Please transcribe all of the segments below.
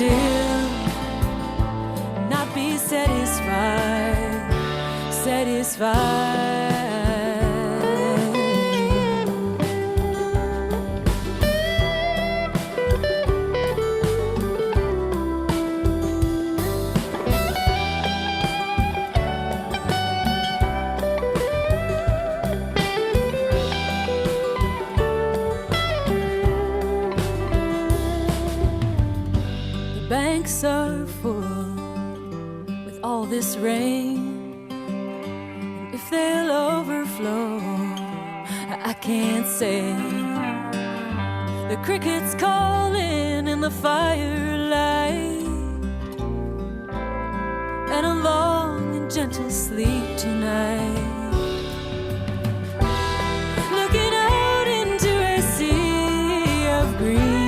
still, not be satisfied, satisfied. Banks are full with all this rain, and if they'll overflow, I can't say. The crickets calling in the firelight, and a long and gentle sleep tonight. Looking out into a sea of green,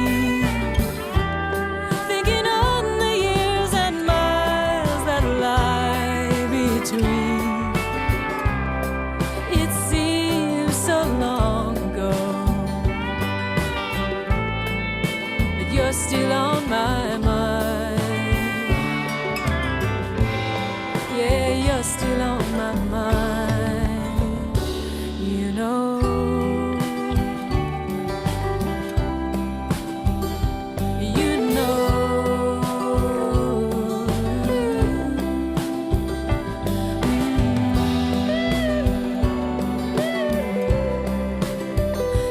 still on my mind. Yeah, you're still on my mind. You know, you know.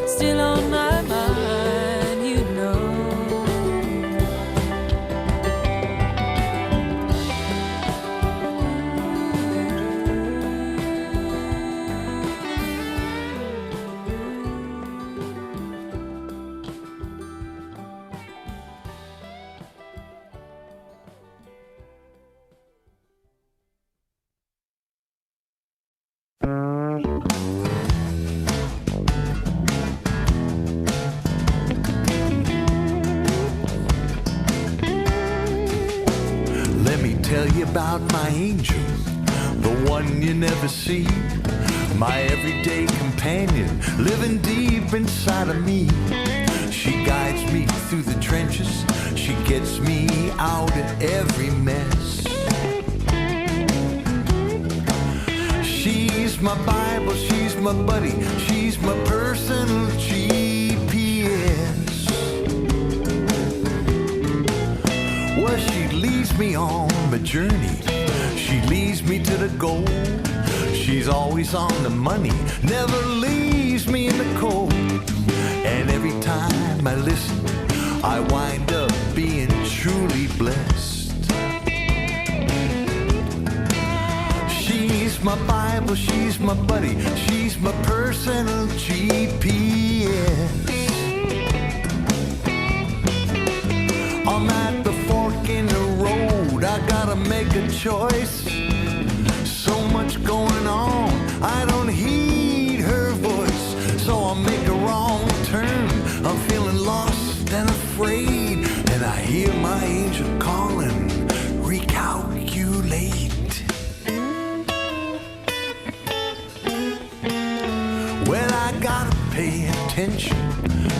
Still on my mind, you know. Tell you about my angel, the one you never see, my everyday companion, living deep inside of me. She guides me through the trenches, she gets me out of every mess. She's my Bible, she's my buddy, she's my personal GPS. Well, she leads me on my journey, she leads me to the goal. She's always on the money, never leaves me in the cold. And every time I listen, I wind up being truly blessed. She's my Bible, she's my buddy, she's my personal GPS. I'm at the fork in the road, I gotta make a choice. So much going on, I don't heed her voice, so I'll make a wrong turn. I'm feeling lost and afraid, and I hear my angel calling, recalculate. Well, I gotta pay attention,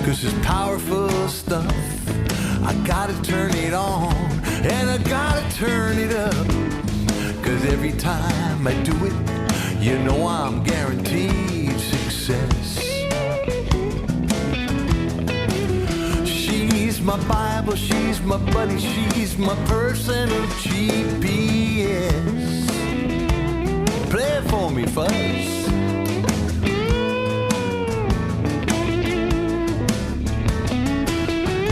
'cause it's powerful stuff. I gotta turn it on, and I gotta turn it up, 'cause every time I do it, you know I'm guaranteed success. She's my Bible, she's my buddy, she's my personal GPS. Play it for me, Fuzz.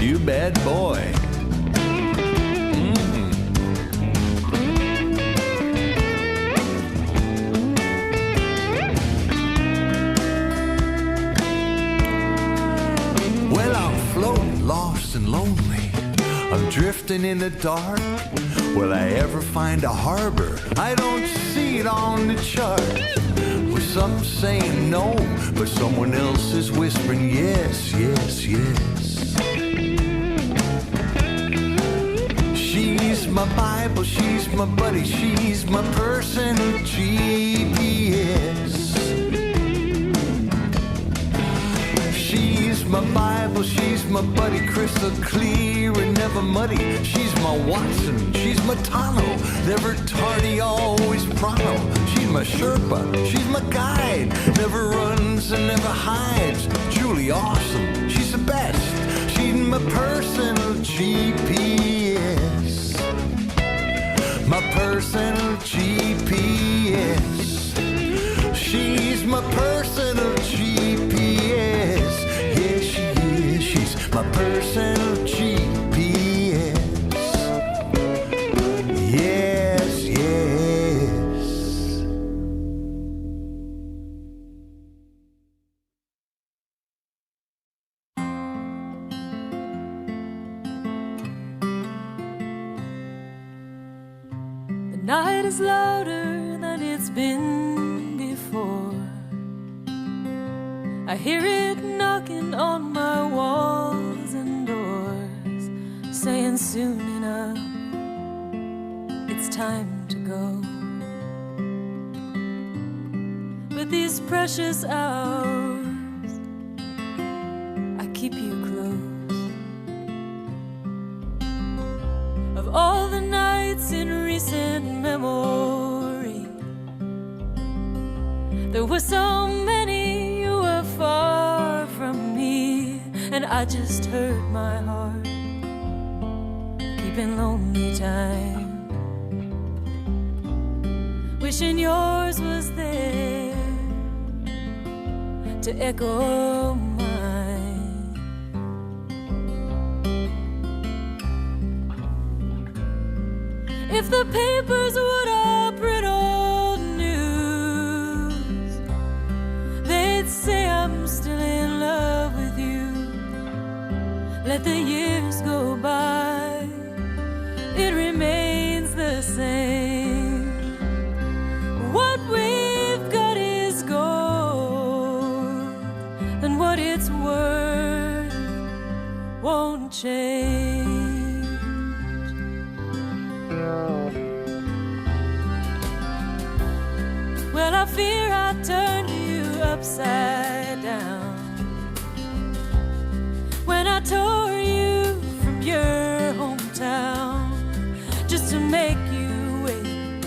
You bad boy. Well, I'm floating, lost and lonely, I'm drifting in the dark. Will I ever find a harbor? I don't see it on the chart. With some saying no, but someone else is whispering yes, yes, yes. She's my Bible, she's my buddy, she's my personal GPS. She's my Bible, Well, she's my buddy, crystal clear and never muddy. She's my Watson, she's my Tano, never tardy, always pronto. She's my Sherpa, she's my guide, never runs and never hides. Julie, awesome, she's the best. She's my personal GPS. My personal GPS. She's my personal GPS. Yes, she is. She's my personal GPS. Yes, yes. The night is louder than it's been before. I hear it knocking on my walls and doors, saying soon enough, it's time to go. But these precious hours, I keep you close. Of all the nights in recent memory, there were so many you were far from me, and I just hurt my heart, keeping lonely time, wishing yours was there to echo mine. If the papers would all print old news, they'd say I'm still in love with you. Let the years go by, it remains the same. What we've got is gold, and what it's worth won't change. Well, I fear I turned you upside down when I tore you from your hometown, just to make you wait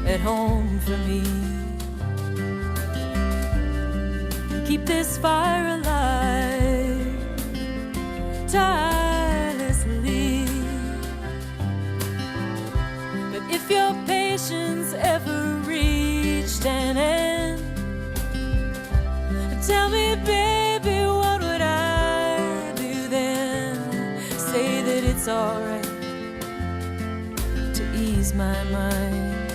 at home for me. Keep this fire alive tirelessly. But if your patience ever reached an end, tell me, baby, what would I do then? Say that it's alright to ease my mind,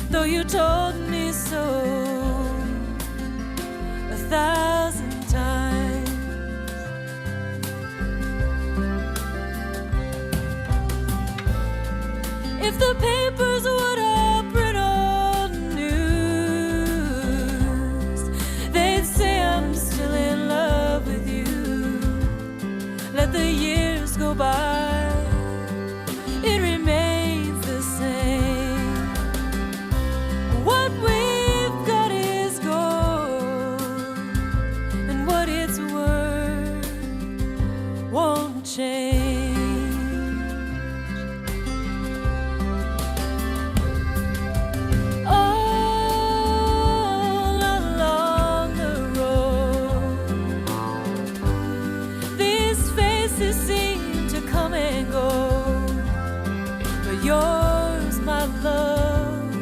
though you told me so 1,000 times. If the papers would all print old news, they'd say I'm still in love with you. Let the years go by, it remains the same. What we've got is gold, and what it's worth won't change. All along the road, these faces seem to come and go, but yours, my love,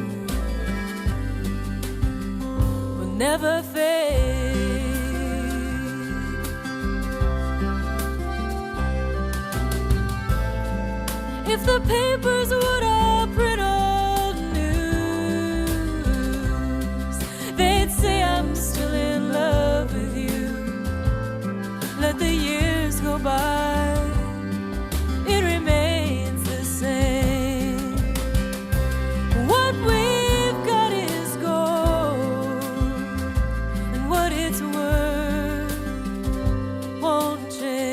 will never fade. If the papers would all print old news, they'd say I'm still in love with you. Let the years go by, it remains the same. What we've got is gold, and what it's worth won't change.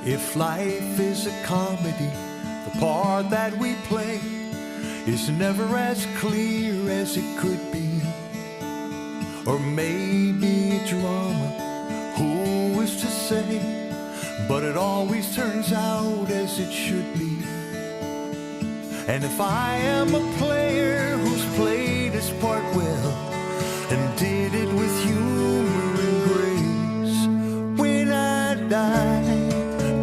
If life is a comedy, the part that we play is never as clear as it could be. Or maybe a drama, who is to say? But it always turns out as it should be. And if I am a player who's played his part well and did it with humor and grace, when I die,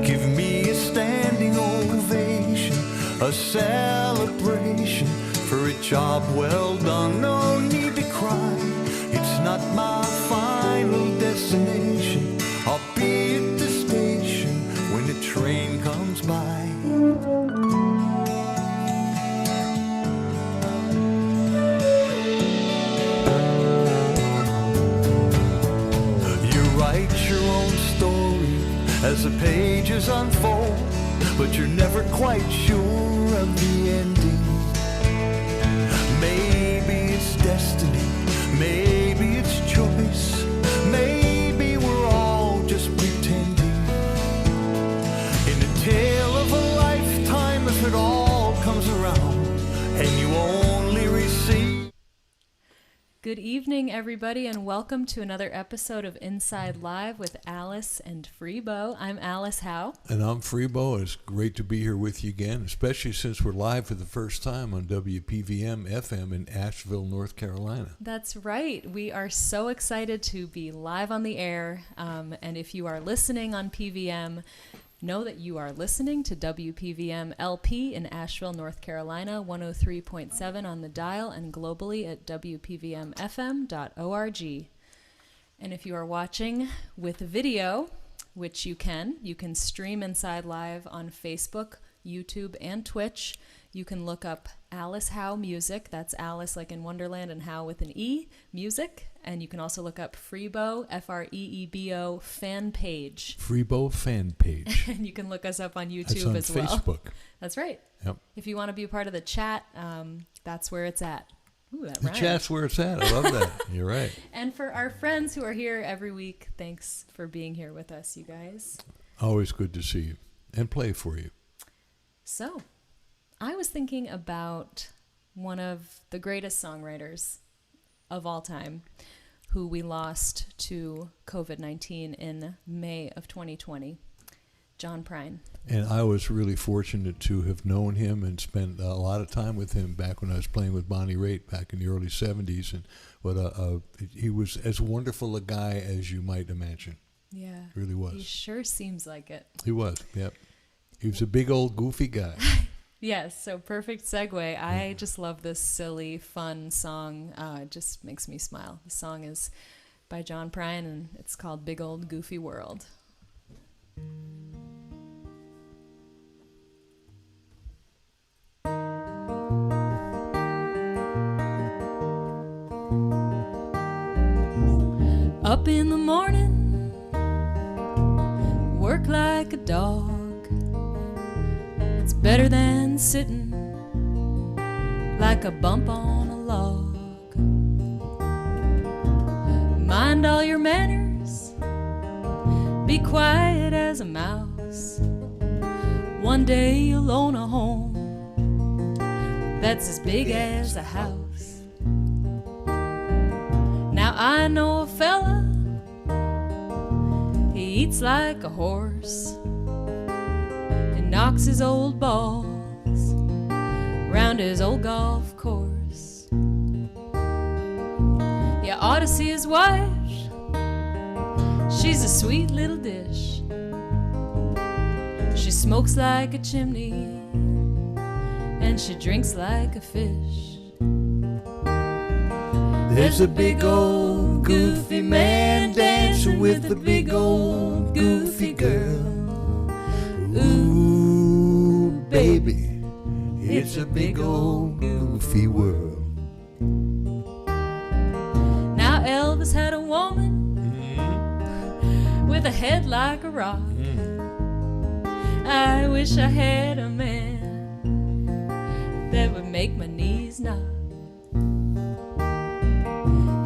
give me a standing ovation, a celebration for a job well done. No need to cry, it's not my final destination. I'll be at the station when the train comes by. You write your own story as the pages unfold, but you're never quite sure of the ending. Maybe it's destiny, maybe it's choice, maybe we're all just pretending. In a tale of a lifetime, if it all comes around and you only receive. Good evening, everybody, and welcome to another episode of Inside Live with Alice and Freebo. I'm Alice Howe. And I'm Freebo. It's great to be here with you again, especially since we're live for the first time on WPVM FM in Asheville, North Carolina. That's right. We are so excited to be live on the air. And if you are listening on PVM, know that you are listening to WPVM LP in Asheville, North Carolina, 103.7 on the dial, and globally at WPVMFM.org. And if you are watching with video, which you can stream Inside Live on Facebook, YouTube, and Twitch. You can look up Alice Howe Music. That's Alice like in Wonderland and Howe with an E, music. And you can also look up Freebo, Freebo fan page. Freebo fan page. And you can look us up on YouTube That's on as well. Facebook. That's right. Yep. If you want to be a part of the chat, that's where it's at. Ooh, that The rhymed. chat's where it's at. I love that. You're right. And for our friends who are here every week, thanks for being here with us, you guys. Always good to see you and play for you. So, I was thinking about one of the greatest songwriters of all time, who we lost to COVID-19 in May of 2020, John Prine. And I was really fortunate to have known him and spent a lot of time with him back when I was playing with Bonnie Raitt back in the early 70s. And he was as wonderful a guy as you might imagine. Yeah. Really was. He sure seems like it. He was, yep. He was a big old goofy guy. Yes, so perfect segue. I just love this silly, fun song. It just makes me smile. The song is by John Prine, and it's called Big Old Goofy World. Up in the morning, work like a dog. It's better than sitting like a bump on a log. Mind all your manners, be quiet as a mouse. One day you'll own a home that's as big as a house. Now I know a fella, he eats like a horse, knocks his old balls round his old golf course. You ought to see his wife, she's a sweet little dish. She smokes like a chimney and she drinks like a fish. There's a big old goofy man dancing with a big old goofy girl. Ooh, baby, it's a big old goofy world. Now Elvis had a woman with a head like a rock. I wish I had a man that would make my knees knock.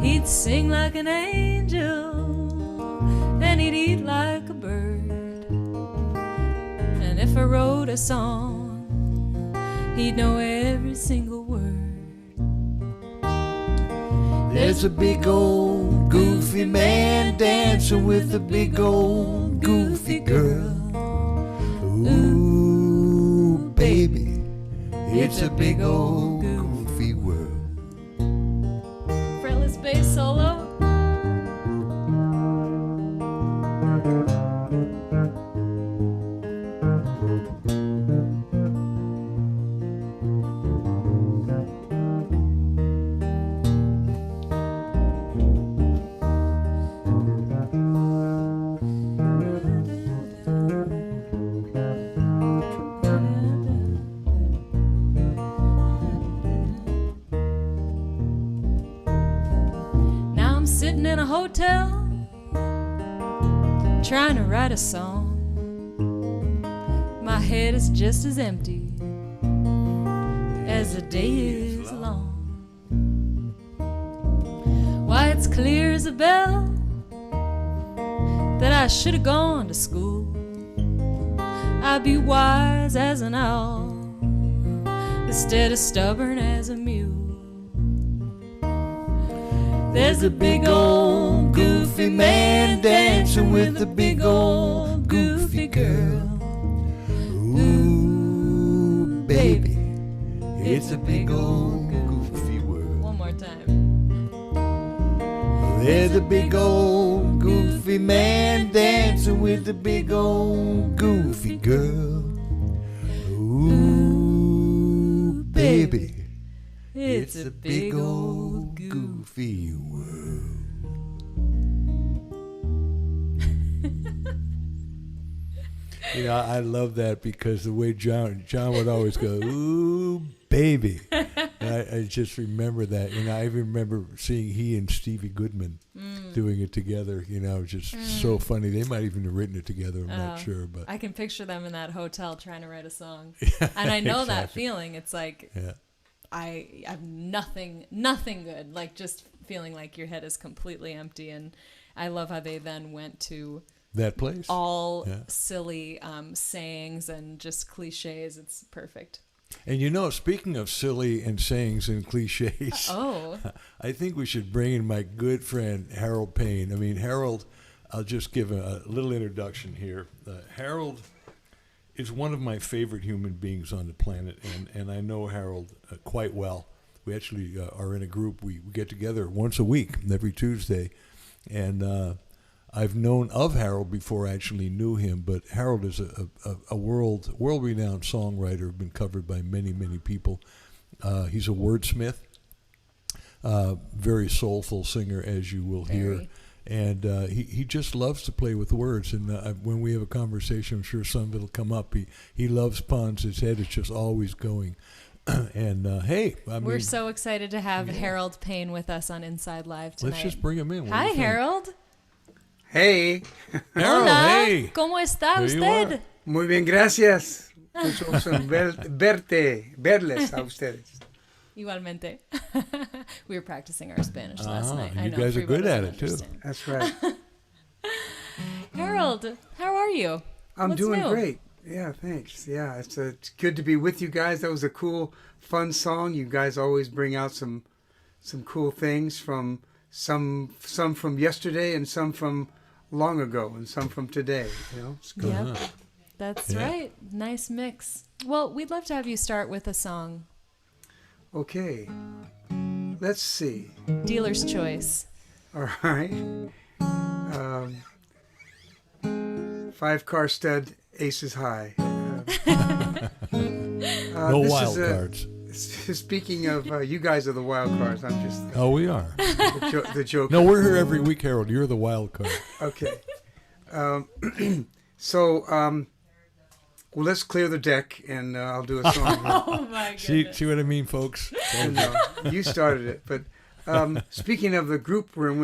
He'd sing like an angel and he'd eat like a bird. I wrote a song, he'd know every single word. There's a big old goofy man dancing with a big old goofy girl. Ooh, baby, it's a big old goofy world. Fretless bass solo. Sitting in a hotel, trying to write a song. My head is just as empty as the day is long. Why, it's clear as a bell that I should have gone to school. I'd be wise as an owl instead of stubborn as a mule. There's a big old goofy man dancing with a big old goofy girl. Ooh, baby, it's a big old goofy world. One more time. There's a big old goofy man dancing with a big old goofy girl. Ooh, baby, it's a big old goofy world. You know, I love that because the way John would always go, ooh, baby. And I just remember that. You know, I even remember seeing he and Stevie Goodman doing it together. You know, just so funny. They might even have written it together. I'm not sure. But I can picture them in that hotel trying to write a song. And I know that feeling. It's like, I have nothing good. Like just feeling like your head is completely empty. And I love how they then went to that place, all silly sayings and just cliches. It's perfect. And you know, speaking of silly and sayings and cliches, I think we should bring in my good friend Harold Payne. I mean, Harold, I'll just give a little introduction here. Harold is one of my favorite human beings on the planet, and I know Harold quite well. We actually are in a group. We get together once a week, every Tuesday, and I've known of Harold before I actually knew him, but Harold is a world-renowned songwriter, been covered by many, many people. He's a wordsmith, very soulful singer, as you will hear. And he just loves to play with words. And when we have a conversation, I'm sure some of it will come up. He loves puns. His head is just always going. And hey, we're so excited to have Harold Payne with us on Inside Live tonight. Let's just bring him in. Hi, Harold. Hey. Harold, Hola. hey. ¿Cómo está There you usted? are. Muy bien, gracias. Mucho gusto en verles a ustedes. Igualmente. We were practicing our Spanish last night. I You know guys are Freebo good at doesn't it, too. understand. That's right. Harold, how are you? I'm What's doing new? great. Yeah, thanks. Yeah, it's good to be with you guys. That was a cool, fun song. You guys always bring out some cool things from some from yesterday and some from long ago and some from today. You know, it's cool. Yep. That's right. Nice mix. Well, we'd love to have you start with a song. Okay. Let's see. Dealer's choice. All right. 5-car stud, aces high. No wild cards. Speaking of, you guys are the wild cards. I'm just We are. the joke. No, we're here every week, Harold. You're the wild card. Okay. Well, let's clear the deck, and I'll do a song. Oh my goodness. See what I mean, folks? And, you started it, but speaking of the group room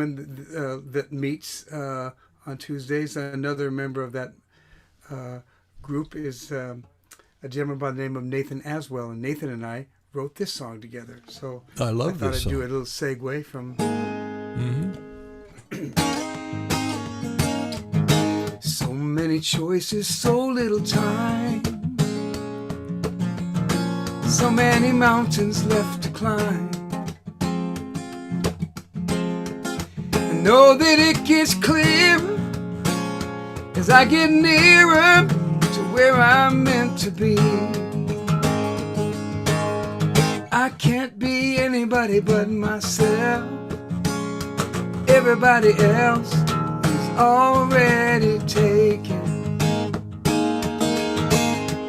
that meets on Tuesdays, another member of that group is a gentleman by the name of Nathan Aswell, and Nathan and I wrote this song together. So I love thought this I'd song. do a little segue from. So many choices, so little time. So many mountains left to climb. I know that it gets clearer as I get nearer to where I'm meant to be. I can't be anybody but myself. Everybody else is already taken.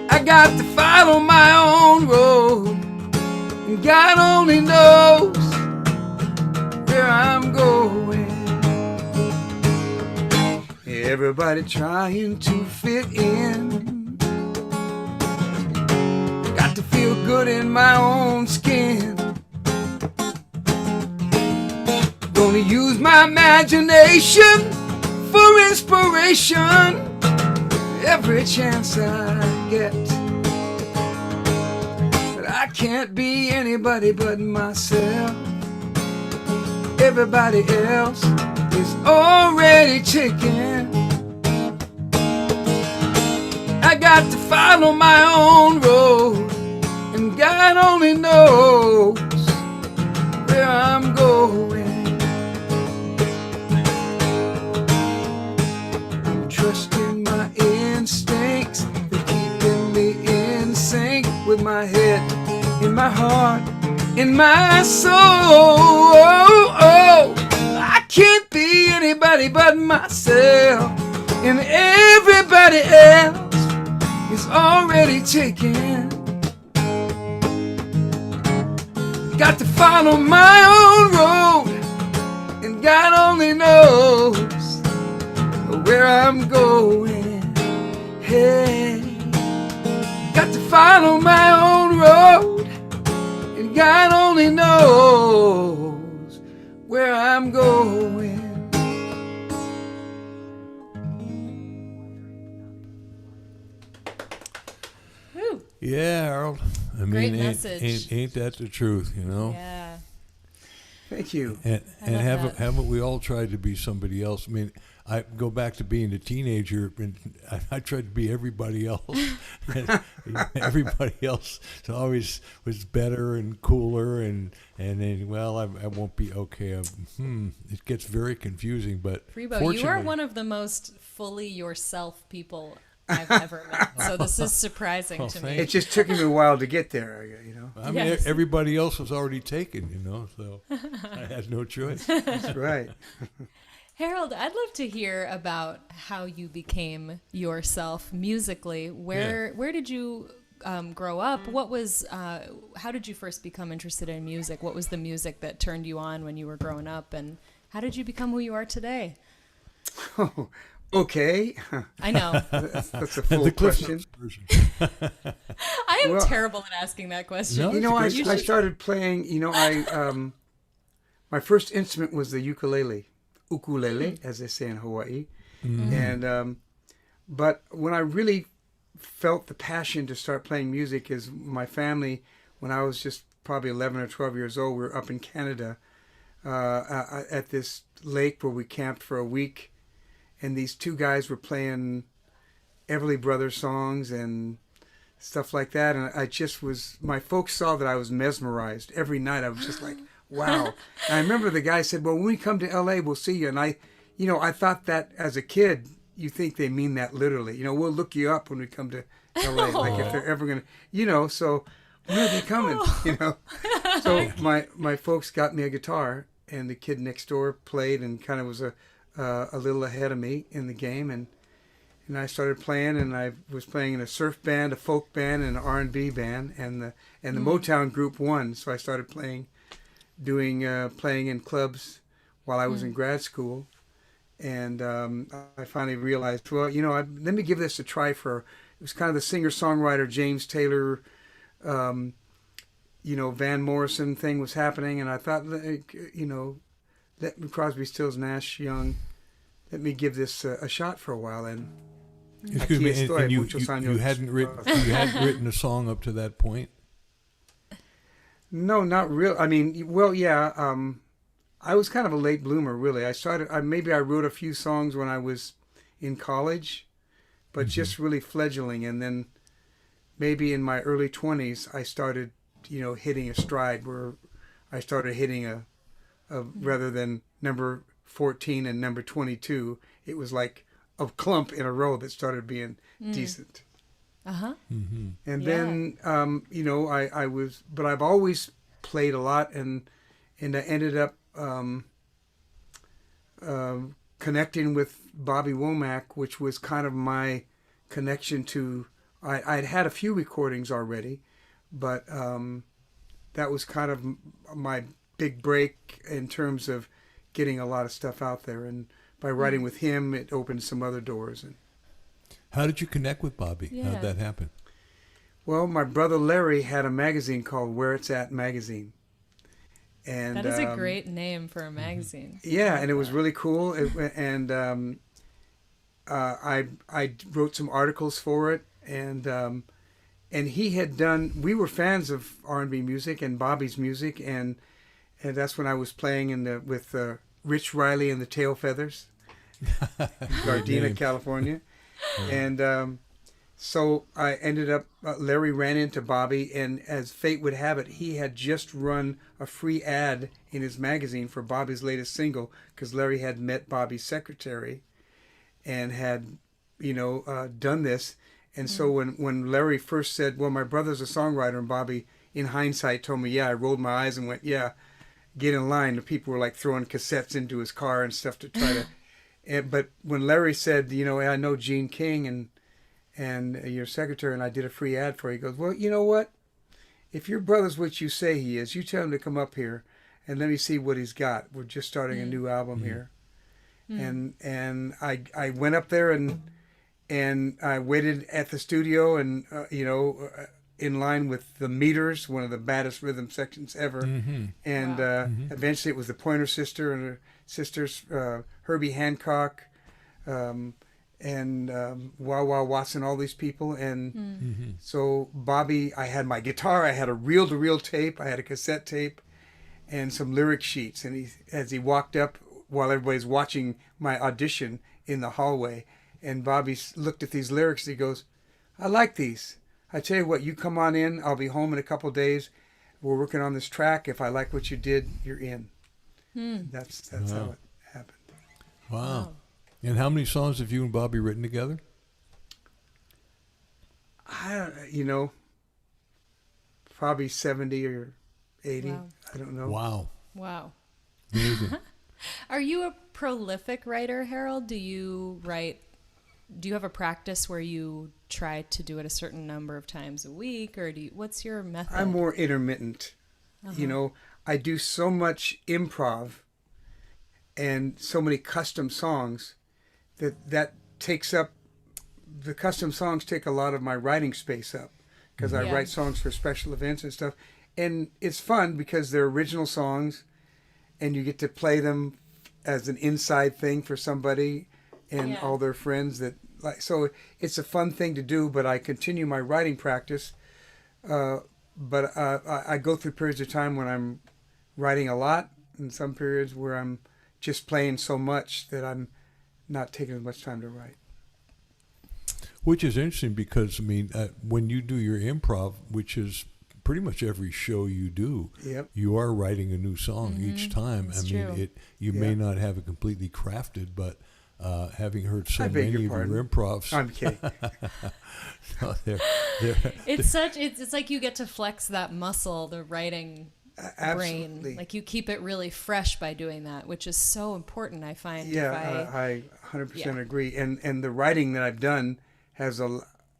I got to follow my own road, and God only knows where I'm going. Everybody trying to fit in. Got to feel good in my own skin. Gonna use my imagination for inspiration every chance I get. But I can't be anybody but myself. Everybody else is already taken. I got to follow my own road, and God only knows where I'm going. I'm trusting my instincts, they're keeping me in sync with my head, in my heart, in my soul. I can't be anybody but myself, and everybody else is already taken. Got to follow my own road, and God only knows where I'm going. Hey, got to follow my own road, and God only knows where I'm going. Whew. Yeah, Harold. I mean, Great ain't, message. ain't that the truth, you know? Yeah. Thank you. And love that. haven't we all tried to be somebody else? I mean, I go back to being a teenager, and I tried to be everybody else. And everybody else always was better and cooler, and then, well, I won't be okay. It gets very confusing, but Freebo, you are fortunately- one of the most fully yourself people I've ever met. So this is surprising Oh, to thank me. It just took me a while to get there, you know. I mean, Yes. everybody else was already taken, you know, so I had no choice. That's right. Harold, I'd love to hear about how you became yourself musically. Where did you grow up? What was how did you first become interested in music? What was the music that turned you on when you were growing up, and how did you become who you are today? Oh, okay. I know. That's a The full Cliff question. Notes version. I am Well- terrible at asking that question. No, You know, I it's a great started playing, you know, my first instrument was the ukulele, as they say in Hawaii. And, but when I really felt the passion to start playing music is my family, when I was just probably 11 or 12 years old, we were up in Canada at this lake where we camped for a week. And these two guys were playing Everly Brothers songs and stuff like that. And I just was, my folks saw that I was mesmerized. Every night I was just like, wow. And I remember the guy said, well, when we come to LA, we'll see you. And I thought that as a kid, you think they mean that literally. You know, we'll look you up when we come to LA. Like if they're ever going to, you know, so when are they coming? You know? So my folks got me a guitar, and the kid next door played and kind of was a little ahead of me in the game, and I started playing, and I was playing in a surf band, a folk band, and an R&B band, and the Motown group won, so I started playing in clubs while I was in grad school, and I finally realized, well, you know, let me give this a try. It was kind of the singer-songwriter James Taylor, you know, Van Morrison thing was happening, and I thought, you know, Crosby, Stills, Nash, Young, let me give this a shot for a while. And Excuse me, and you hadn't written a song up to that point? No, not real. I mean, well, yeah. I was kind of a late bloomer, really. Maybe I wrote a few songs when I was in college, but just really fledgling. And then maybe in my early 20s, I started, hitting a stride where I started hitting a rather than number 14 and number 22, it was like a clump in a row that started being decent. Uh-huh. Mm-hmm. And Yeah. then, I was, but I've always played a lot, and I ended up connecting with Bobby Womack, which was kind of my connection to, I'd had a few recordings already, but that was kind of my big break in terms of getting a lot of stuff out there. And by writing with him, it opened some other doors. And How did you connect with Bobby? How Yeah. did that happen? well, my brother Larry had a magazine called Where It's At Magazine. And That is a great name for a magazine. yeah, and it was really cool. I wrote some articles for it, and he had done. We were fans of R&B music and Bobby's music, and that's when I was playing with Rich Riley and the Tail Feathers, in Gardena, name. California, and so I ended up. Larry ran into Bobby, and as fate would have it, he had just run a free ad in his magazine for Bobby's latest single, because Larry had met Bobby's secretary, and had, done this. And so when Larry first said, "Well, my brother's a songwriter," and Bobby, in hindsight, told me, "Yeah," I rolled my eyes and went, "Yeah, get in line." The people were like throwing cassettes into his car and stuff to try to. But when Larry said, "I know Gene King and your secretary, and I did a free ad for you," he goes, "Well, you know what? If your brother's what you say he is, you tell him to come up here and let me see what he's got. We're just starting a new album here." And I went up there and I waited at the studio, and in line with the Meters, one of the baddest rhythm sections ever. Mm-hmm. And eventually it was the Pointer Sister and her sisters, Herbie Hancock, and Wah Watson, all these people. And so Bobby, I had my guitar, I had a reel-to-reel tape, I had a cassette tape, and some lyric sheets. And as he walked up, while everybody's watching my audition in the hallway, and Bobby looked at these lyrics, and he goes, "I like these. I tell you what, you come on in. I'll be home in a couple of days. We're working on this track. If I like what you did, you're in." That's how it happened. Wow. And how many songs have you and Bobby written together? Probably 70 or 80. Wow. I don't know. Wow. Wow. Amazing. Are you a prolific writer, Harold? Do you have a practice where you try to do it a certain number of times a week, or what's your method? I'm more intermittent. I do so much improv and so many custom songs that takes up, the custom songs take a lot of my writing space up, because I write songs for special events and stuff. And it's fun because they're original songs, and you get to play them as an inside thing for somebody and all their friends that like. So it's a fun thing to do. But I continue my writing practice. But I go through periods of time when I'm writing a lot, and some periods where I'm just playing so much that I'm not taking as much time to write. Which is interesting because, when you do your improv, which is pretty much every show you do, you are writing a new song each time. That's true. You may not have it completely crafted, but having heard so I beg many your of pardon. your improvs, I'm kidding. no, It's like you get to flex that muscle, the writing Absolutely. brain. Like you keep it really fresh by doing that, which is so important, I find. Yeah, I 100% agree. And the writing that I've done has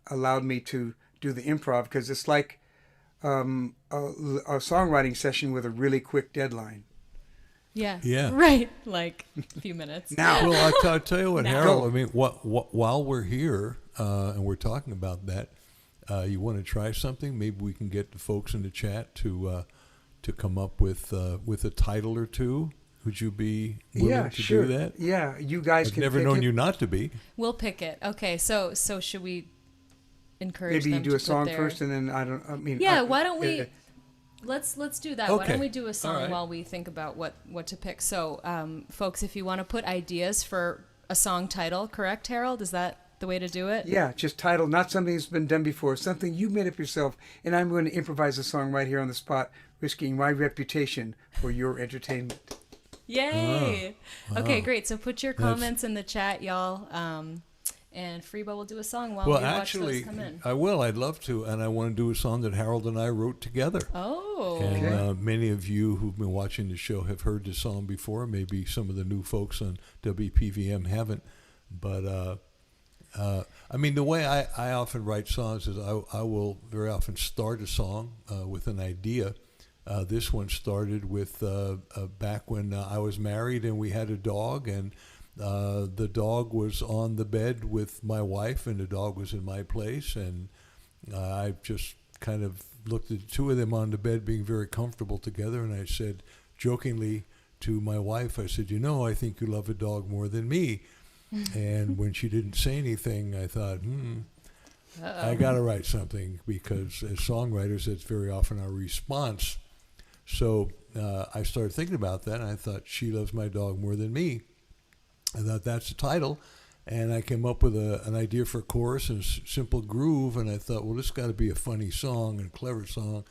allowed me to do the improv, because it's like a songwriting session with a really quick deadline. Yeah. Right. Like a few minutes. Now. Well, I'll tell you what, No. Harold. While we're here and we're talking about that, you want to try something? Maybe we can get the folks in the chat to come up with a title or two. Would you be willing to do that? Yeah, you guys I've can never pick known it. you not to be. We'll pick it. Okay. So should we encourage Maybe you them do to a song put their... first, and then why don't we? Let's do that. Why Okay. don't we do a song All right. while we think about what to pick? So, folks, if you want to put ideas for a song title, correct, Harold? Is that the way to do it? Yeah, just title, not something that's been done before, something you made up yourself. And I'm going to improvise a song right here on the spot, risking my reputation for your entertainment. Yay! Okay, Wow. great. So put your comments in the chat, y'all. And Freebo will do a song while Well, we watch actually, those come in. I will. I'd love to. And I want to do a song that Harold and I wrote together. Oh. And Okay. many of you who've been watching the show have heard this song before. Maybe some of the new folks on WPVM haven't. But, I mean, the way I often write songs is I will very often start a song with an idea. This one started with back when I was married and we had a dog, and the dog was on the bed with my wife, and the dog was in my place, and I just kind of looked at the two of them on the bed being very comfortable together, and I said jokingly to my wife, I said, I think you love a dog more than me. And when she didn't say anything, I thought, I got to write something, because as songwriters, that's very often our response. So I started thinking about that, and I thought, she loves my dog more than me. I thought that's the title, and I came up with an idea for a chorus and simple groove, and I thought, well, this got to be a funny song and clever song,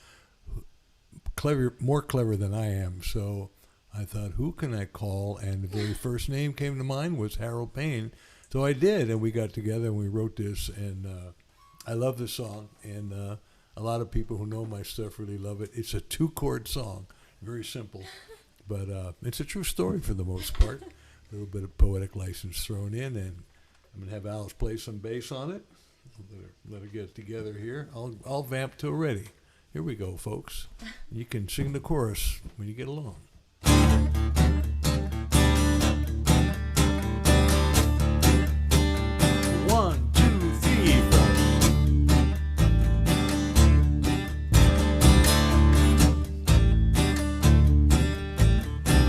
more clever than I am. So I thought, who can I call? And the very first name came to mind was Harold Payne. So I did, and we got together and we wrote this, and I love this song, and a lot of people who know my stuff really love it. It's a 2-chord song, very simple, but it's a true story for the most part. A little bit of poetic license thrown in, and I'm going to have Alice play some bass on it. Let her get together here. I'll vamp till ready. Here we go, folks. You can sing the chorus when you get along. 1, 2, 3,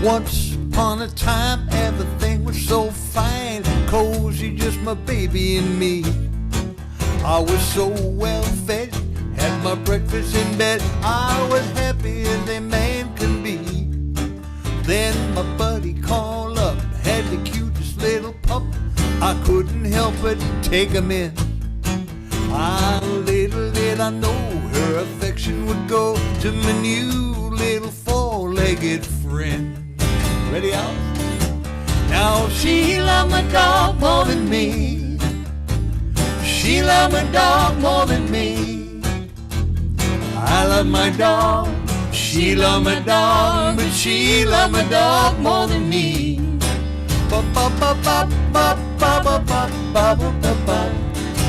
4. Once upon a time, everything was so fine, cozy, just my baby and me. I was so well fed, had my breakfast in bed. I was happy as a man can be. Then my buddy called up, had the cutest little pup. I couldn't help but take him in. Little did I know her affection would go to my new little 4-legged friend. Ready, Alice? Now she loved my dog more than me. She loved my dog more than me. I love my dog. She loved my dog, but she loved my dog more than me. Ba ba ba ba ba ba ba ba ba ba ba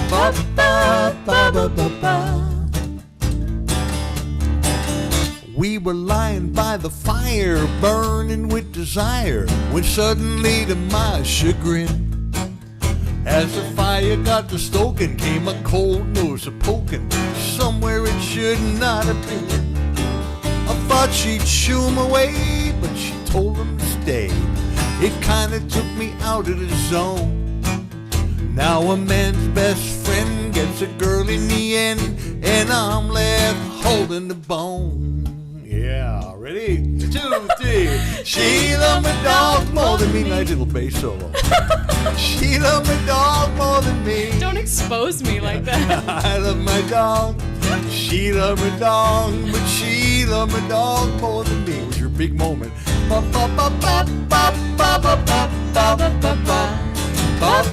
ba ba ba ba ba. We were lying by the fire, burning with desire, when suddenly, to my chagrin, as the fire got to stoking, came a cold nose a-poking somewhere it should not have been. I thought she'd shoo him away, but she told him to stay. It kinda took me out of the zone. Now a man's best friend gets a girl in the end, and I'm left holding the bone. Yeah, ready? 2, 3. She loved my dog more than me. Nice little bass solo. She loved my dog more than me. Don't expose me like that. I love my dog. She loved my dog, but she loved my dog more than me. It was your big moment. Ba ba ba ba ba ba ba ba ba ba ba ba ba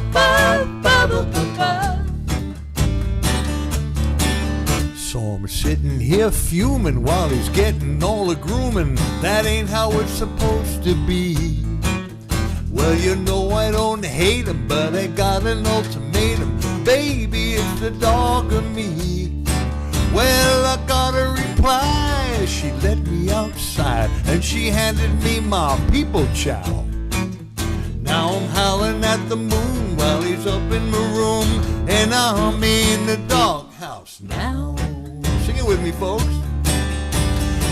ba ba ba. So I'm sitting here fuming while he's getting all the grooming. That ain't how it's supposed to be. Well, I don't hate him, but I got an ultimatum. Baby, it's the dog or me. Well, I got a reply. She let me outside, and she handed me my people chow. Now I'm howling at the moon while he's up in my room, and I'm in the doghouse now. Sing it with me, folks.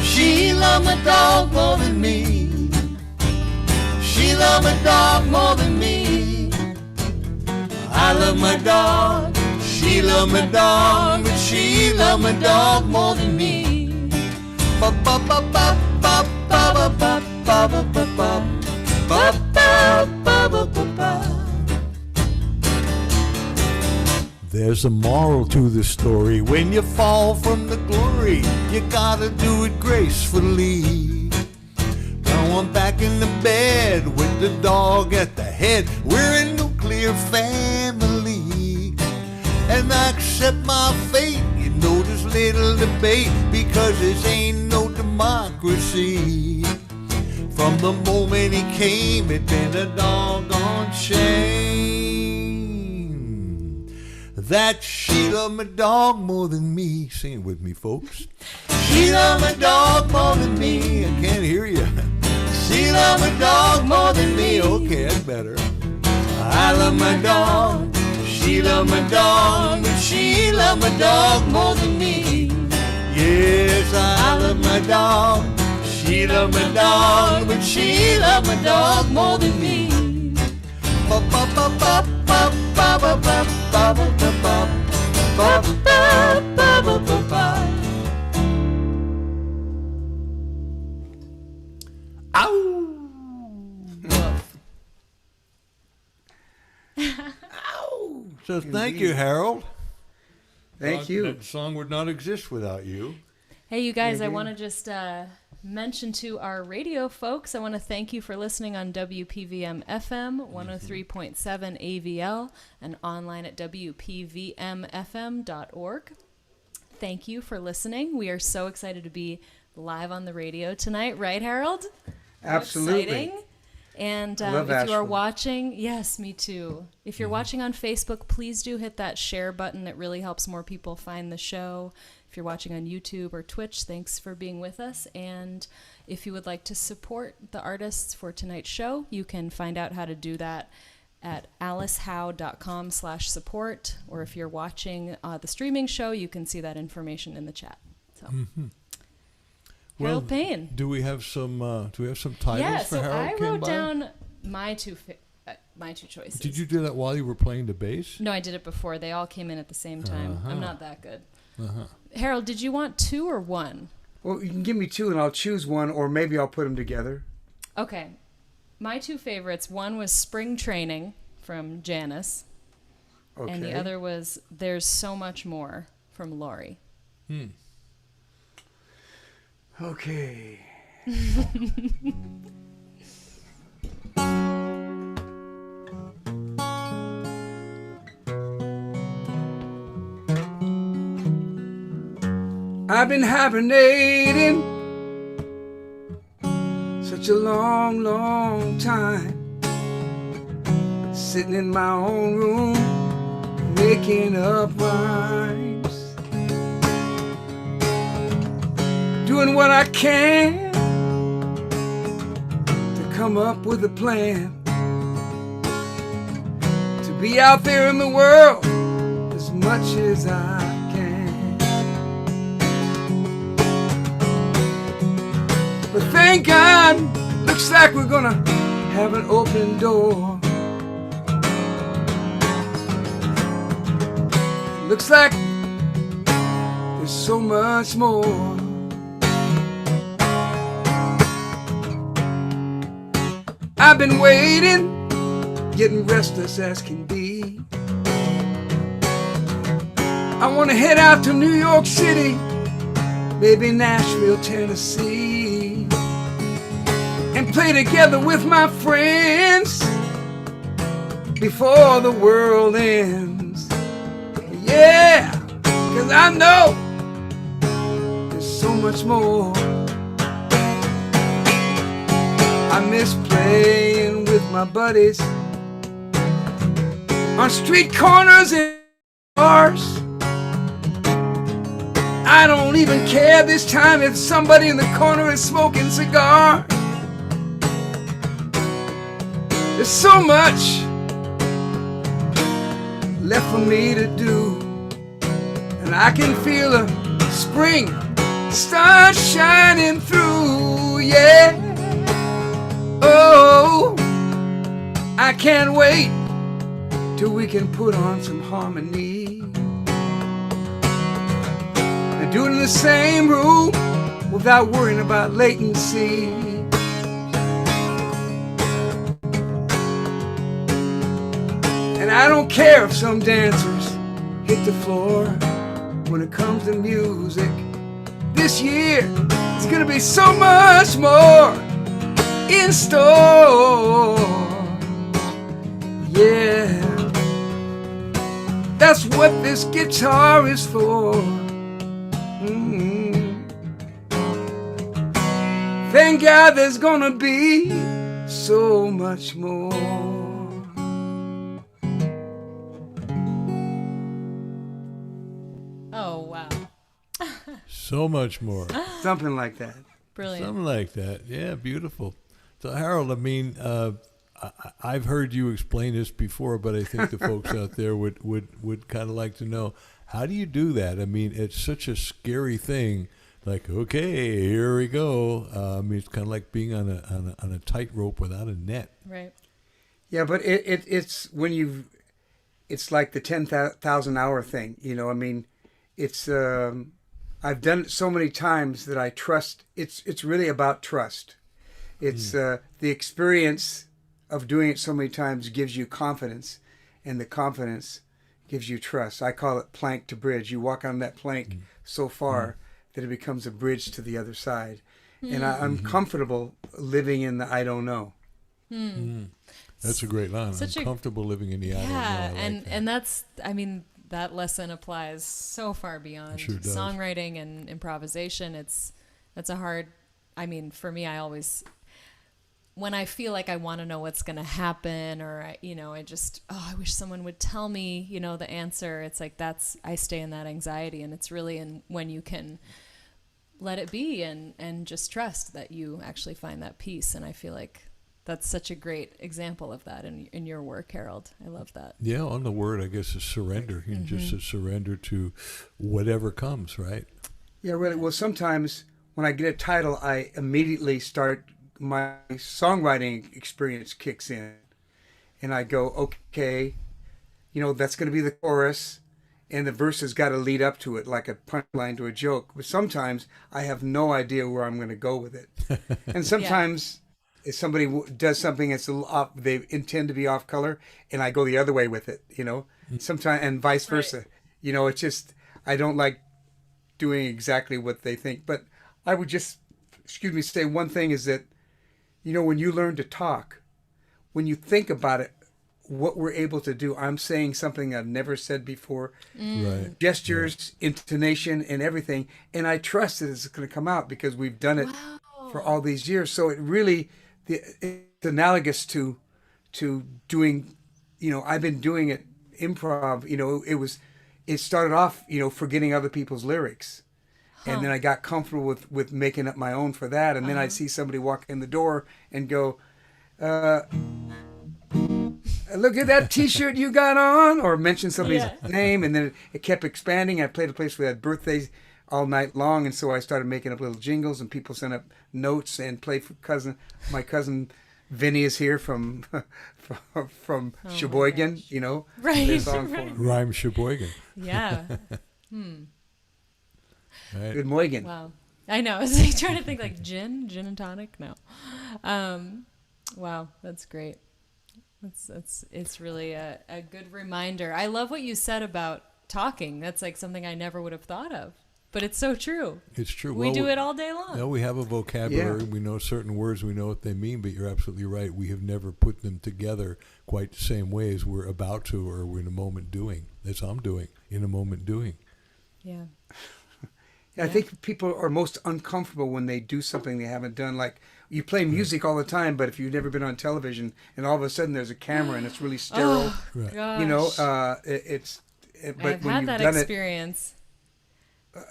She loved my dog more than me. She loved my dog more than me. I love my dog. She loved my dog, but she loved my dog more than me. Ba ba ba ba ba ba ba ba ba ba ba ba ba ba ba ba ba. There's a moral to the story. When you fall from the glory, you gotta do it gracefully. Now I'm back in the bed with the dog at the head. We're a nuclear family, and I accept my fate. You know there's little debate, because this ain't no democracy. From the moment he came, it's been a doggone shame that she loved my dog more than me. Sing it with me, folks. She loved my dog more than me. I can't hear you. She loved my dog more than me. Okay, that's better. I love my dog. She loved my dog, but she loved my dog more than me. Yes, I love my dog. She loved my dog, but she loved my dog more than me. So thank you, Harold. Thank you. That song would not exist without you. Hey, you guys, I want to just mention to our radio folks, I want to thank you for listening on WPVM FM 103.7 AVL and online at WPVMFM.org. Thank you for listening. We are so excited to be live on the radio tonight. Right, Harold? Absolutely. Exciting. And if you are watching, yes, me too. If you're watching on Facebook, please do hit that share button. It really helps more people find the show. If you're watching on YouTube or Twitch, thanks for being with us. And if you would like to support the artists for tonight's show, you can find out how to do that at alicehowe.com/support. Or if you're watching the streaming show, you can see that information in the chat. So. Harold Payne. Do we have some titles for Harold? I wrote down my two choices. Did you do that while you were playing the bass? No, I did it before. They all came in at the same time. I'm not that good. Harold, did you want two or one? Well, you can give me two and I'll choose one, or maybe I'll put them together. Okay. My two favorites, one was Spring Training from Janice. Okay. And the other was There's So Much More from Laurie. Okay. I've been hibernating such a long, long time, sitting in my own room, making up rhymes, doing what I can to come up with a plan to be out there in the world as much as I can. But thank God, looks like we're gonna have an open door. Looks like there's so much more. I've been waiting, getting restless as can be. I want to head out to New York City, maybe Nashville, Tennessee, and play together with my friends before the world ends. Yeah, 'cause I know there's so much more. I miss playing with my buddies on street corners and bars. I don't even care this time if somebody in the corner is smoking cigars. There's so much left for me to do, and I can feel the spring start shining through, yeah. Oh, I can't wait till we can put on some harmony and do it in the same room without worrying about latency. And I don't care if some dancers hit the floor when it comes to music. This year, it's gonna be so much more in store. Yeah, that's what this guitar is for. Thank God there's gonna be so much more. Oh, wow. So much more. Something like that. Brilliant. Something like that. Yeah, beautiful. So, Harold, I mean, I've heard you explain this before, but I think the folks out there would kind of like to know, how do you do that? I mean, it's such a scary thing. Like, okay, here we go. I mean, it's kind of like being on a tightrope without a net. Right. Yeah, but it's when it's like the 10,000 hour thing, you know. I mean, it's I've done it so many times that I trust. It's really about trust. It's the experience of doing it so many times gives you confidence, and the confidence gives you trust. I call it plank to bridge. You walk on that plank so far that it becomes a bridge to the other side. And I'm comfortable living in the I don't know. That's a great line. Such I'm comfortable living in the I don't know. I like that. and that's, I mean, that lesson applies so far beyond Sure does. songwriting and improvisation. That's a hard, I mean, for me, I always, when I feel like I want to know what's going to happen, or I just, I wish someone would tell me, the answer. It's like I stay in that anxiety, and it's really when you can let it be and just trust that you actually find that peace. And I feel like that's such a great example of that in your work, Harold. I love that. Yeah, on the word, I guess, is surrender. You just surrender to whatever comes, right? Yeah, really. Well, sometimes when I get a title, I immediately start, my songwriting experience kicks in. And I go, okay, that's going to be the chorus. And the verse has got to lead up to it like a punchline to a joke. But sometimes I have no idea where I'm going to go with it. And sometimes if somebody does something that's a little off, they intend to be off color, and I go the other way with it, sometimes, and vice versa. Right. It's just, I don't like doing exactly what they think. But I would just, say one thing is that, when you learn to talk, when you think about it, what we're able to do, I'm saying something I've never said before. Right. Gestures, intonation, and everything. And I trust that it's going to come out because we've done it for all these years. So it really, it's analogous to doing, I've been doing it improv. It started off, forgetting other people's lyrics. And then I got comfortable with making up my own for that. And then I'd see somebody walk in the door and go, look at that T-shirt you got on, or mention somebody's name. And then it kept expanding. I played a place where they had birthdays all night long. And so I started making up little jingles, and people sent up notes and play for my cousin Vinny is here from Sheboygan, Right. Their song for him. Rhyme Sheboygan. Yeah. Right. Good Moigan. Wow. I know. I was like trying to think like gin and tonic. No. Wow. That's great. It's really a good reminder. I love what you said about talking. That's like something I never would have thought of, but it's so true. It's true. We do it all day long. We have a vocabulary. We know certain words. We know what they mean, but you're absolutely right. We have never put them together quite the same way as we're about to, or we're in a moment doing. That's I'm doing, in a moment doing. Yeah. I think people are most uncomfortable when they do something they haven't done. Like, you play music all the time, but if you've never been on television and all of a sudden there's a camera and it's really sterile, Right. Gosh. but I've when had you've that done experience.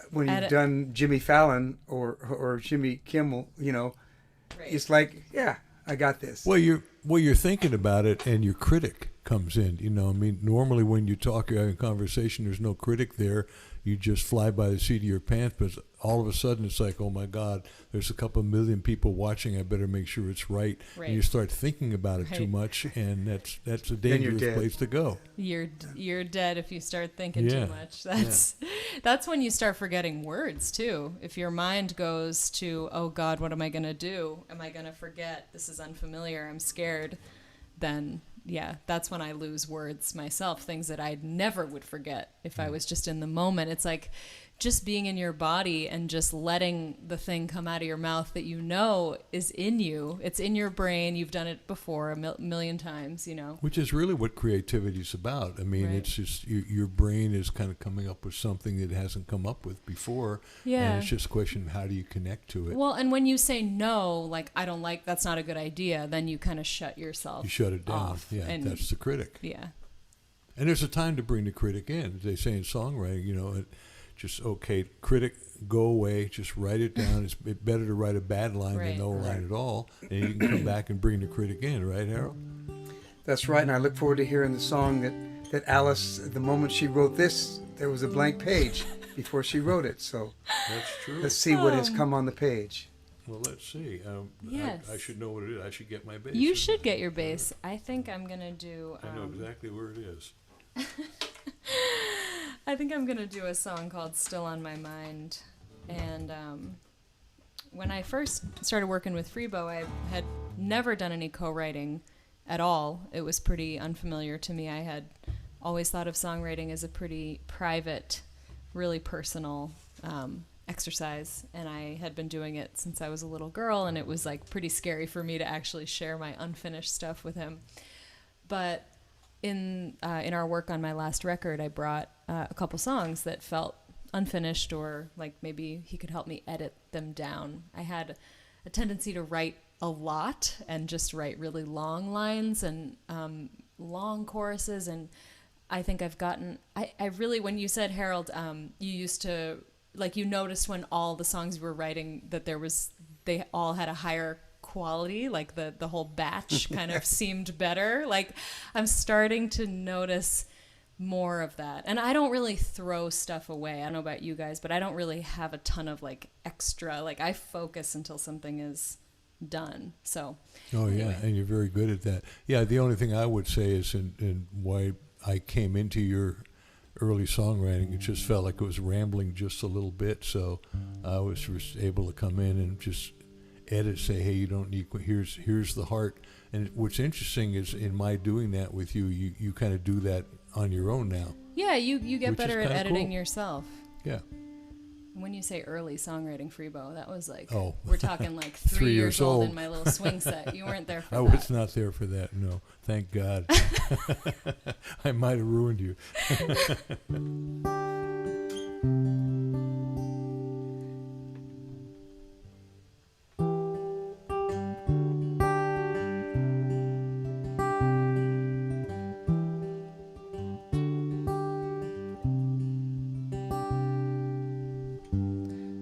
when you've done Jimmy Fallon or Jimmy Kimmel, Right. it's like, yeah, I got this. Well, you're thinking about it, and your critic comes in. Normally when you talk, you're having a conversation, there's no critic there. You just fly by the seat of your pants, but all of a sudden it's like, oh my God, there's a couple million people watching. I better make sure it's right. And you start thinking about it too much, and that's a dangerous place to go. You're dead if you start thinking too much. That's when you start forgetting words too. If your mind goes to, oh God, what am I going to do? Am I going to forget? This is unfamiliar. I'm scared. Then yeah, that's when I lose words myself, things that I never would forget if I was just in the moment. It's like just being in your body and just letting the thing come out of your mouth that you know is in you. It's in your brain. You've done it before a million times, you know. Which is really what creativity is about. I mean, Right. it's just your brain is kind of coming up with something that it hasn't come up with before. Yeah. And it's just a question of how do you connect to it. Well, and when you say no, like, I don't like, that's not a good idea, then you kind of shut yourself You shut it down. off. Yeah, And that's the critic. yeah. And there's a time to bring the critic in. They say in songwriting, you know, just, okay, critic, go away, just write it down. It's better to write a bad line Right. than no line at all. And you can come back and bring the critic in, right, Harold? That's right, and I look forward to hearing the song that Alice, the moment she wrote this, there was a blank page before she wrote it. So That's true. let's see what has come on the page. Well, let's see. Yes. I should know what it is. I should get my bass. You should get your bass. I think I'm going to do... I know exactly where it is. I think I'm going to do a song called Still on My Mind. And when I first started working with Freebo, I had never done any co-writing at all. It was pretty unfamiliar to me. I had always thought of songwriting as a pretty private, really personal exercise. And I had been doing it since I was a little girl, and it was like pretty scary for me to actually share my unfinished stuff with him. But in our work on my last record, I brought a couple songs that felt unfinished, or like maybe he could help me edit them down. I had a tendency to write a lot and just write really long lines and long choruses, and I think I've gotten, I really, when you said, Harold, you used to, like, you noticed when all the songs you were writing that they all had a higher quality, like the whole batch kind of seemed better. Like, I'm starting to notice more of that. And I don't really throw stuff away. I don't know about you guys, but I don't really have a ton of like extra, like I focus until something is done. So Oh, anyway. yeah, and you're very good at that. Yeah, the only thing I would say is, and why I came into your early songwriting, it just felt like it was rambling just a little bit, so I was just able to come in and just edit, say, hey, you don't need, here's the heart. And what's interesting is in my doing that with you, you kind of do that on your own now. Yeah, you get Which is better at kinda editing cool. yourself. Yeah. When you say early songwriting, Freebo, that was like, Oh. we're talking like 3 years old in my little swing set. You weren't there for I that. was not there for that, no. Thank God. I might have ruined you.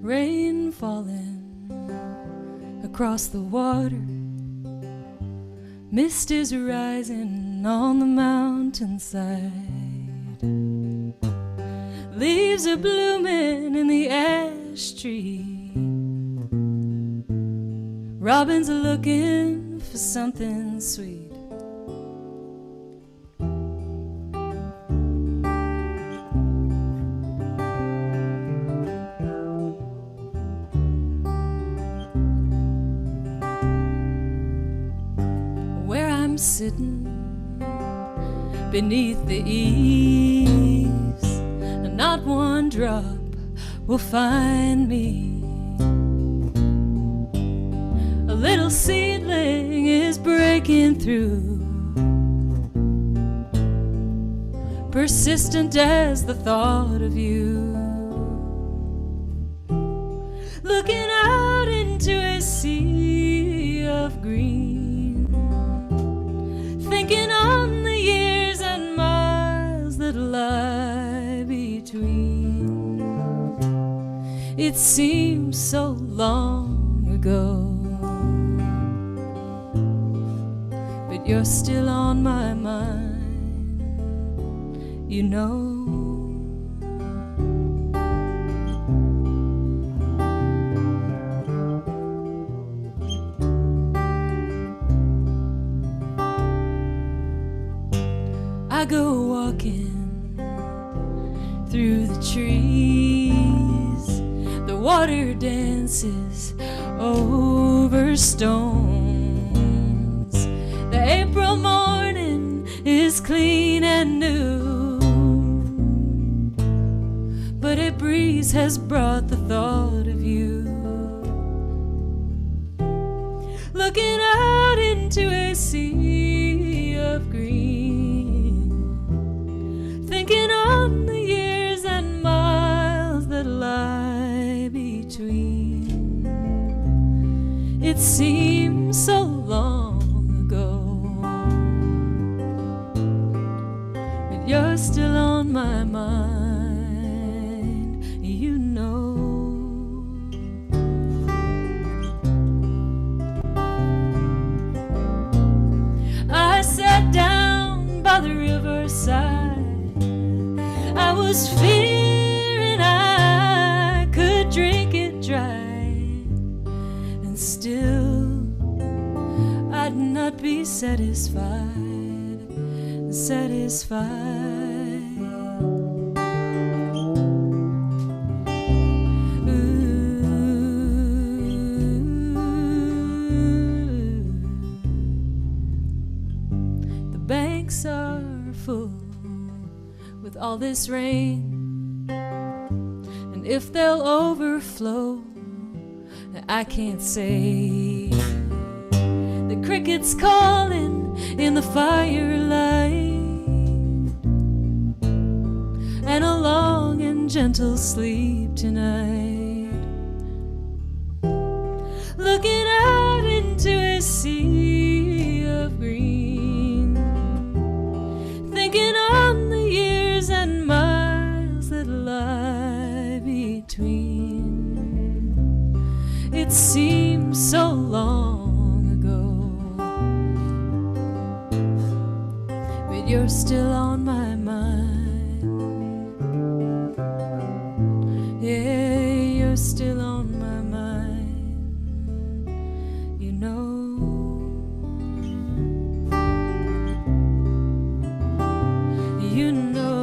Rain falling across the water, mist is rising on the mountainside, leaves are blooming in the ash tree, robins are looking for something sweet. Sitting beneath the eaves, and not one drop will find me. A little seedling is breaking through, persistent as the thought of you. Looking out into a sea of green, thinking on the years and miles that lie between. It seems so long ago, but you're still on my mind, you know. I go walking through the trees, the water dances over stones, the April morning brand new, but a breeze has brought the thought of you. Looking out into a sea of green, thinking on the years and miles that lie between. It seems so long ago, but you're still on my mind, you know. I sat down by the riverside. I was fearing I could drink it dry, and still I'd not be satisfied. The banks are full with all this rain, and if they'll overflow, I can't say. The crickets calling in the firelight, and a long and gentle sleep tonight. Looking out into a sea of green, thinking on the years and miles that lie between. It seems so long ago, but you're still on my mind. Yeah, you're still on my mind, you know. You know.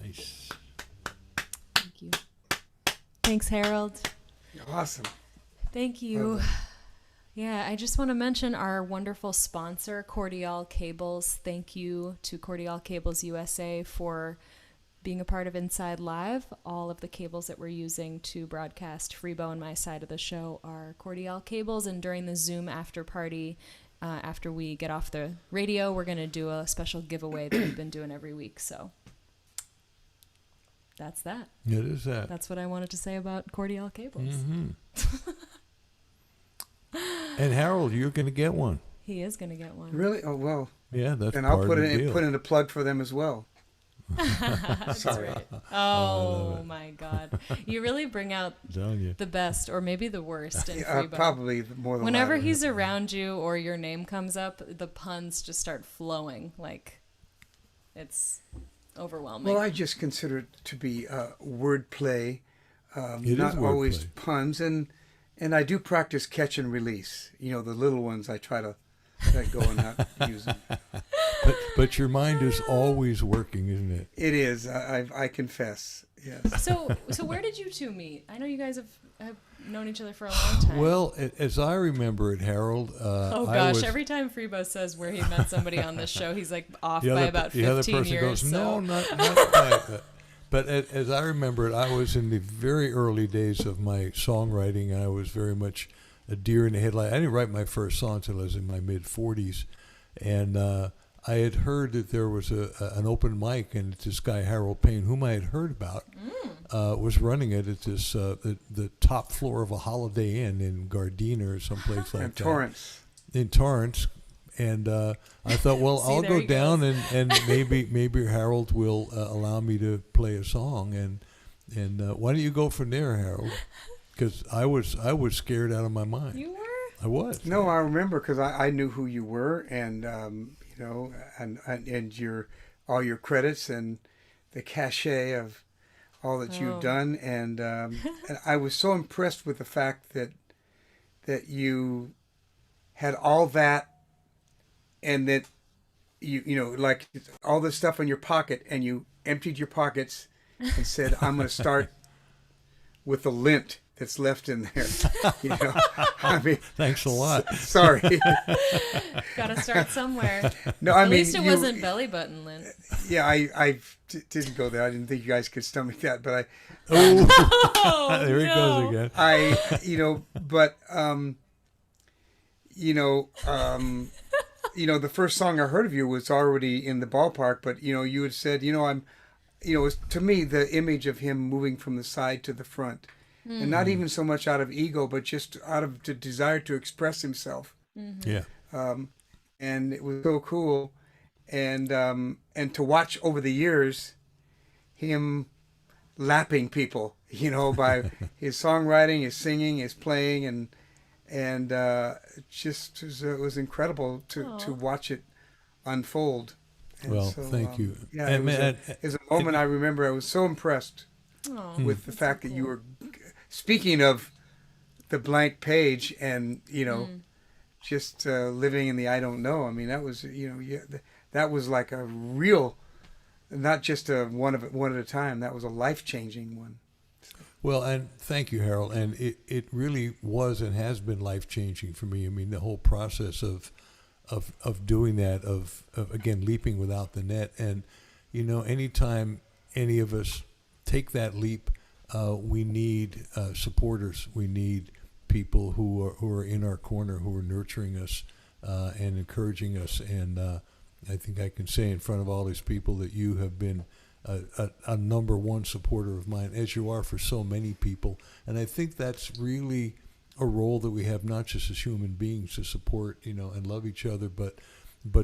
Nice. Thank you. Thanks, Harold. Awesome. Thank you. Yeah, I just want to mention our wonderful sponsor, Cordial Cables. Thank you to Cordial Cables USA for being a part of Inside Live. All of the cables that we're using to broadcast Freebo and my side of the show are Cordial cables, and during the Zoom after party, after we get off the radio, we're going to do a special giveaway that we've been doing every week. So that's that. It is that. That's what I wanted to say about Cordial Cables. Mm-hmm. And Harold, you're going to get one. He is going to get one. Really? Oh, well. Yeah, that's And part I'll put of it the deal. put in a plug for them as well. That's Sorry. right. Oh my God. You really bring out I'm telling you. the best or maybe the worst in Yeah, Freebo. probably more than Whenever latter. he's around you or your name comes up, the puns just start flowing. Like, it's overwhelming. Well, I just consider it to be wordplay, It not is always wordplay. puns, and I do practice catch and release. You know, the little ones I try to let go and not use them. But your mind is always working, isn't it? It is. I confess. Yes. So where did you two meet? I know you guys have known each other for a long time. Well, as I remember it, Harold. Oh gosh! Every time Freebo says where he met somebody on this show, he's like off by about 15 the other person years. goes, so. no, not quite. But as I remember it, I was in the very early days of my songwriting, and I was very much a deer in the headlight. I didn't write my first song until I was in my mid-40s, and I had heard that there was an open mic, and this guy Harold Payne, whom I had heard about, was running it at this the top floor of a Holiday Inn in Gardena or someplace like And that. Torrance. In Torrance. And I thought, well, See, I'll there go he down goes. and maybe Harold will allow me to play a song. And why don't you go from there, Harold? Because I was scared out of my mind. You were? I was. No, I remember because I knew who you were, and you know, and your all your credits and the cachet of all that you've done, and I was so impressed with the fact that that you had all that, and that you know, like all this stuff in your pocket, and you emptied your pockets and said, I'm going to start with the lint that's left in there. You know, I mean, Thanks a lot. Sorry. Gotta start somewhere. No, I At mean, least it wasn't belly button lint. Yeah, I didn't go there. I didn't think you guys could stomach that, but Oh, There he goes again. The first song I heard of you was already in the ballpark, but you had said, to me, the image of him moving from the side to the front, and not even so much out of ego, but just out of the desire to express himself. Mm-hmm. Yeah. And it was so cool, and to watch over the years him lapping people, by his songwriting, his singing, his playing, and it was incredible to watch it unfold. And Well, thank you. Yeah, it was a moment I remember. I was so impressed with the fact that you were speaking of the blank page, and just living in the I don't know. I mean, that was that was like a real, not just a one at a time. That was a life-changing one. Well, and thank you, Harold. And it really was and has been life-changing for me. I mean, the whole process of doing that, of again, leaping without the net. And, anytime any of us take that leap, we need supporters. We need people who are in our corner, who are nurturing us and encouraging us. And I think I can say in front of all these people that you have been a number one supporter of mine, as you are for so many people. And I think that's really a role that we have, not just as human beings, to support, and love each other, but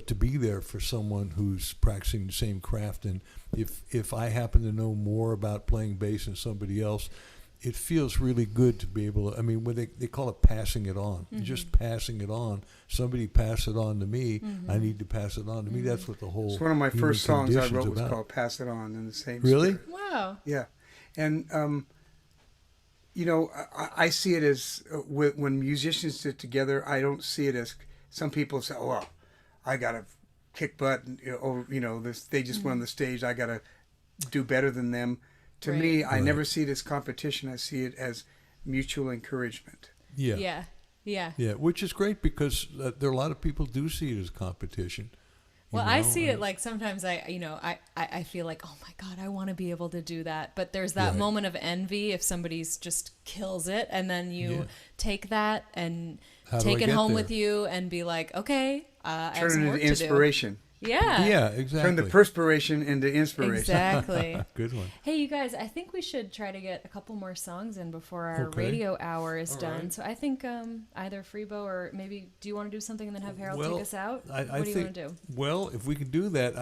to be there for someone who's practicing the same craft. And if I happen to know more about playing bass than somebody else, it feels really good to be able to, I mean, when they call it passing it on, just passing it on. Somebody pass it on to me, I need to pass it on to me. That's what the whole It's one of my first songs I wrote was about. called Pass It On, in the same Really? spirit. Wow. Yeah. And, I see it as when musicians sit together, I don't see it as some people say, oh, well, I got to kick butt, they just went on the stage, I got to do better than them. To me, I never see it as competition. I see it as mutual encouragement. Yeah. Which is great, because there are a lot of people do see it as competition. Well, I see it like sometimes I feel like, oh my God, I want to be able to do that. But there's that moment of envy if somebody's just kills it, and then you take that and take it home with you and be like, okay, I have some work to do. Turn it into inspiration. Yeah, exactly. Turn the perspiration into inspiration. Exactly. Good one. Hey, you guys, I think we should try to get a couple more songs in before our radio hour is done. Right. So I think either Freebo or maybe, do you want to do something and then have Harold take us out? What do you want to do? Well, if we can do that,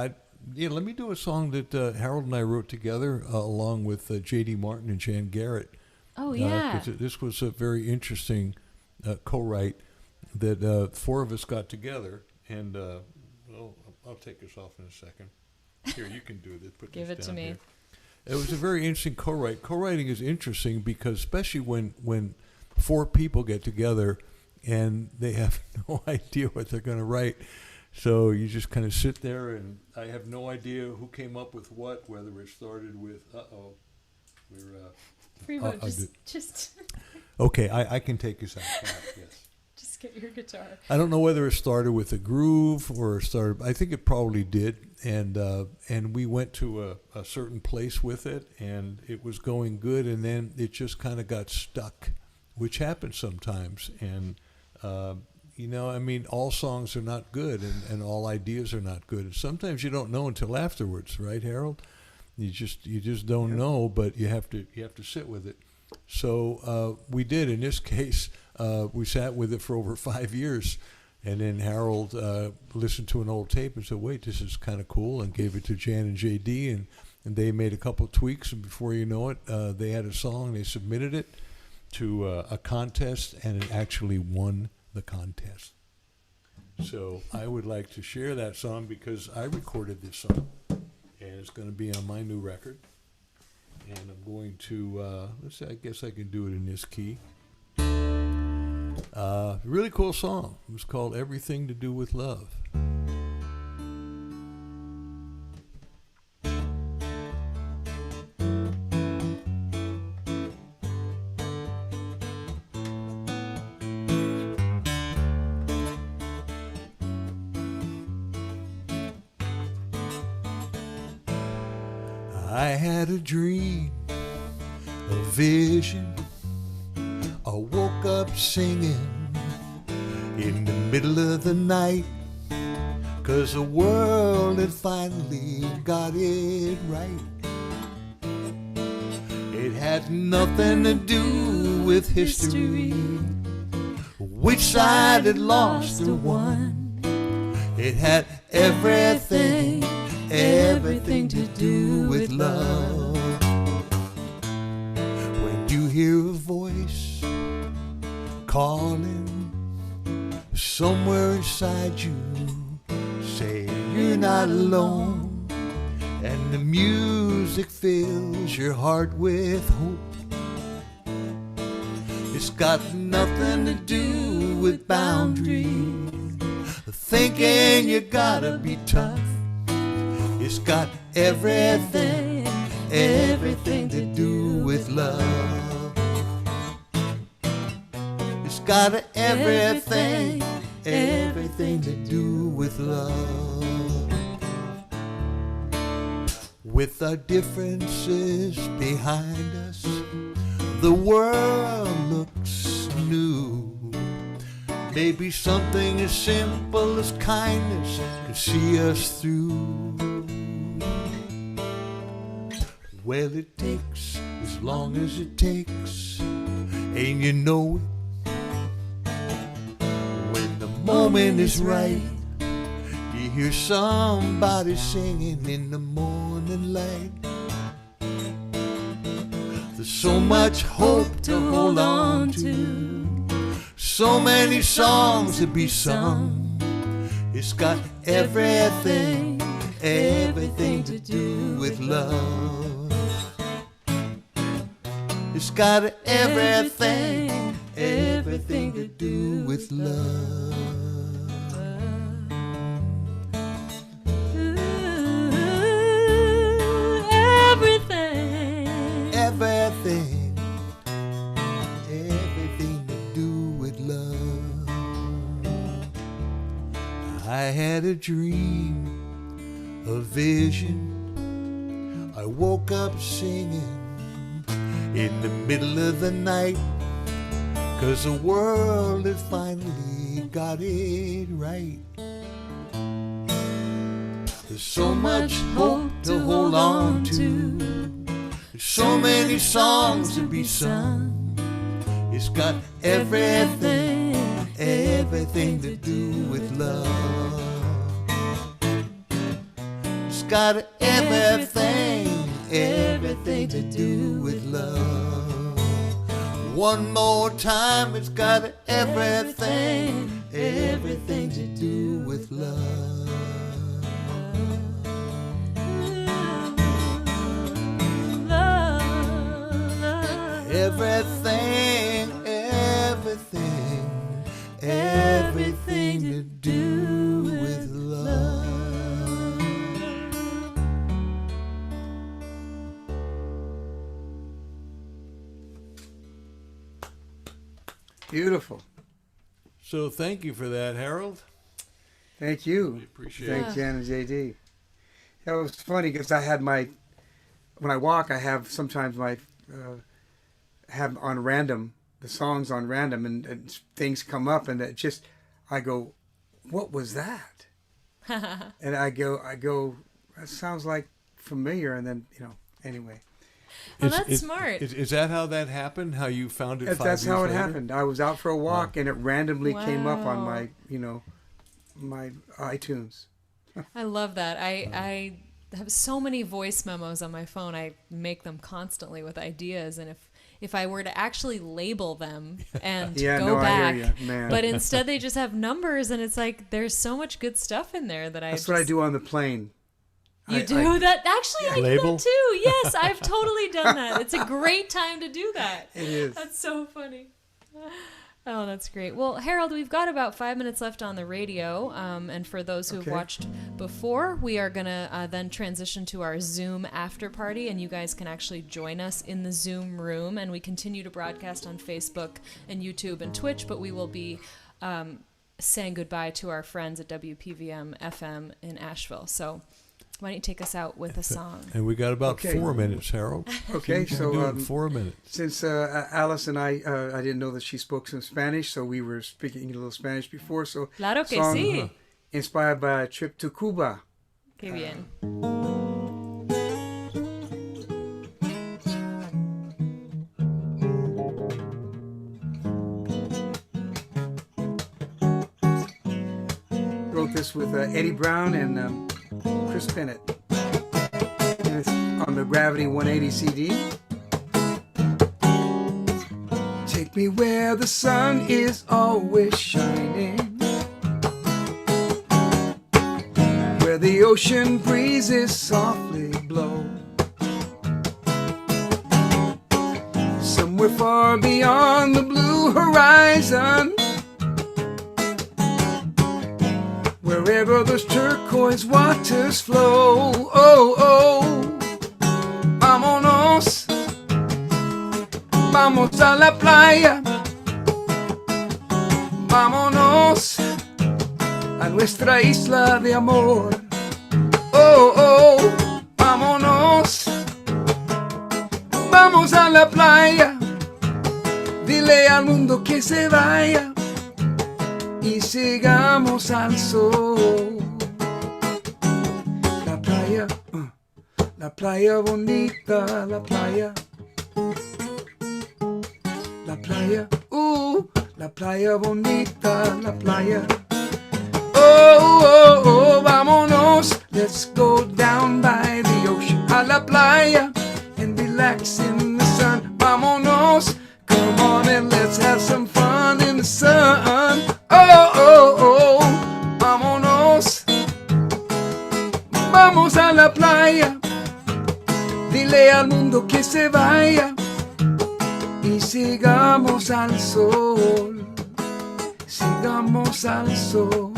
let me do a song that Harold and I wrote together along with J.D. Martin and Jan Garrett. Oh, yeah. 'Cause this was a very interesting co-write that four of us got together, and I'll take this off in a second. Here, you can do this. Give it to me. Here. It was a very interesting co-write. Co-writing is interesting because, especially when four people get together and they have no idea what they're going to write, so you just kind of sit there, and I have no idea who came up with what, whether it started with Freebo, just Okay, I can take us out. Yes. just get your guitar. I don't know whether it started with a groove or started. I think it probably did, and we went to a certain place with it, and it was going good, and then it just kind of got stuck, which happens sometimes. And I mean, all songs are not good, and all ideas are not good. And sometimes you don't know until afterwards, right, Harold? You just don't know, but you have to sit with it. So we did. In this case, we sat with it for over 5 years, and then Harold listened to an old tape and said, "Wait, this is kind of cool," and gave it to Jan and JD, and they made a couple of tweaks, and before you know it, they had a song. They submitted it to a contest, and it actually won the contest. So I would like to share that song because I recorded this song, and it's going to be on my new record. And I'm going to, let's see, I guess I can do it in this key. Really cool song. It was called Everything to Do with Love. I had a dream, a vision. I woke up singing in the middle of the night, 'cause the world had finally got it right. It had nothing to do with history, which side had lost or won. It had everything to do with love. When you hear a voice calling somewhere inside you, say you're not alone, and the music fills your heart with hope. It's got nothing to do with boundaries, thinking you gotta be tough. It's got everything to do with love. It's got everything to do with love. With our differences behind us, the world looks new. Maybe something as simple as kindness can see us through. Well, it takes as long as it takes, and you know it. When the moment is right, you hear somebody singing in the morning light. There's so much hope to hold on to, so many songs to be sung. It's got everything to do with love. It's got everything to do with love. Everything to do with love. I had a dream, a vision. I woke up singing in the middle of the night, 'cause the world had finally got it right. There's so much hope to hold on to, there's so many songs to be sung. It's got everything to do with love. It's got everything to do with love. One more time, it's got everything to do with love. Everything to do with love. Beautiful. So thank you for that, Harold. Thank you. We appreciate it. Thank Jan and JD. It was funny because I had when I walk, I have sometimes have on random, the songs on random, and things come up, and I go, what was that? And I go, that sounds like familiar, and then, anyway. Oh, that's smart. Is that how that happened? How you found it 5 years later? That's how it happened. I was out for a walk, and it randomly came up on my, my iTunes. I love that. I have so many voice memos on my phone. I make them constantly with ideas, and if I were to actually label them and go back, I hear you, man. But instead they just have numbers, and it's like there's so much good stuff in there that That's what I do on the plane. You do that? Actually, I do Label? that too. Yes, I've totally done that. It's a great time to do that. It is. That's so funny. Oh, that's great. Well, Harold, we've got about 5 minutes left on the radio. And for those who have watched before, we are going to then transition to our Zoom after party. And you guys can actually join us in the Zoom room. And we continue to broadcast on Facebook and YouTube and Twitch. But we will be saying goodbye to our friends at WPVM FM in Asheville. So why don't you take us out with a song? And we got about 4 minutes, Harold. Okay, so 4 minutes. Since Alice and I didn't know that she spoke some Spanish, so we were speaking a little Spanish before. So Claro que song sí. Inspired by a trip to Cuba. Qué bien. Wrote this with Eddie Brown and Chris Bennett. And it's on the Gravity 180 CD. Take me where the sun is always shining, where the ocean breezes softly blow, somewhere far beyond the blue horizon, wherever those turquoise waters flow. Oh, oh, vámonos, vamos a la playa, vámonos a nuestra isla de amor. Oh, oh, vámonos, vamos a la playa, dile al mundo que se vaya y sigamos al sol. La playa bonita, la playa, la playa bonita, la playa. Oh, oh, oh, vámonos, let's go down by the ocean, a la playa, and relax in the sun. Vámonos, come on and let's have some fun in the sun. Oh, oh, oh, vámonos, vamos a la playa, dile al mundo que se vaya y sigamos al sol, sigamos al sol.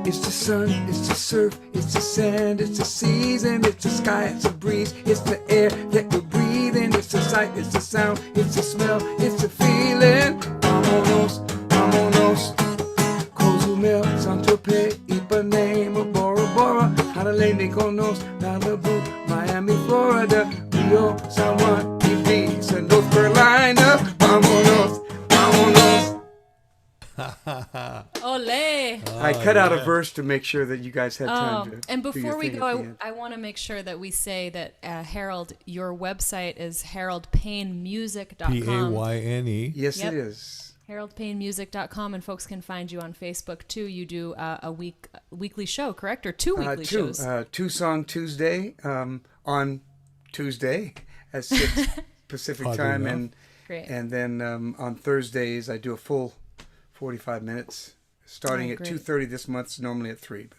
It's the sun, it's the surf, it's the sand, it's the season, it's the sky, it's the breeze, it's the air that we're breathing, it's the sight, it's the sound, it's the smell, it's the feeling. Vámonos, vámonos, Cozumel, Saint-Tropez, Ipanema, Bora Bora, Honolulu, Mykonos, Malibu, Miami, Florida, Rio, San Juan, Ibiza, North Carolina. Vámonos, vámonos. Ole! I cut out a verse to make sure that you guys had time to. And do before your we thing go, at the end. I want to make sure that we say that, Harold, your website is haroldpaynemusic.com. Payne. Yes, Yep. it is. haroldpaynemusic.com, and folks can find you on Facebook too. You do a weekly show, correct? Or two weekly shows? Two Song Tuesday on Tuesday at 6 Pacific Oddly time, enough. Great. and then on Thursdays I do a full 45 minutes, starting Oh, at great. 2:30 this month. It's normally at 3, but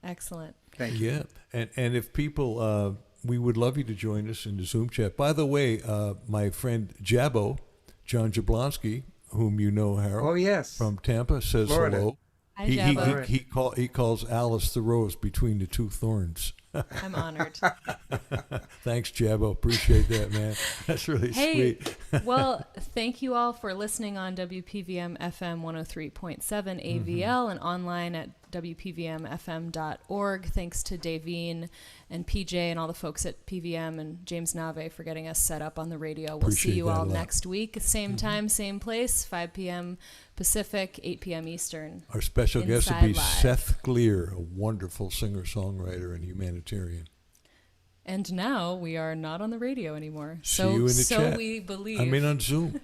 Excellent. thank you. Yeah, and if people, we would love you to join us in the Zoom chat. By the way, my friend Jabbo, John Jablonski, whom you know, Harold, Oh yes, from Tampa, says Florida. hello. Hi, He Jabbo. he calls Alice the rose between the two thorns. I'm honored. Thanks, Jabbo. Appreciate that, man. That's really Hey, sweet. well, thank you all for listening on WPVM FM 103.7 AVL and online at WPVMFM.org. Thanks to Davine and PJ and all the folks at PVM and James Nave for getting us set up on the radio. We'll see Appreciate you that all a lot. next week, same time, same place, 5 p.m. Pacific, 8 p.m. Eastern. Our special guest will Inside be Live. Seth Gleer, a wonderful singer-songwriter and humanitarian. And now we are not on the radio anymore. See you in the so chat. we believe. I mean, on Zoom.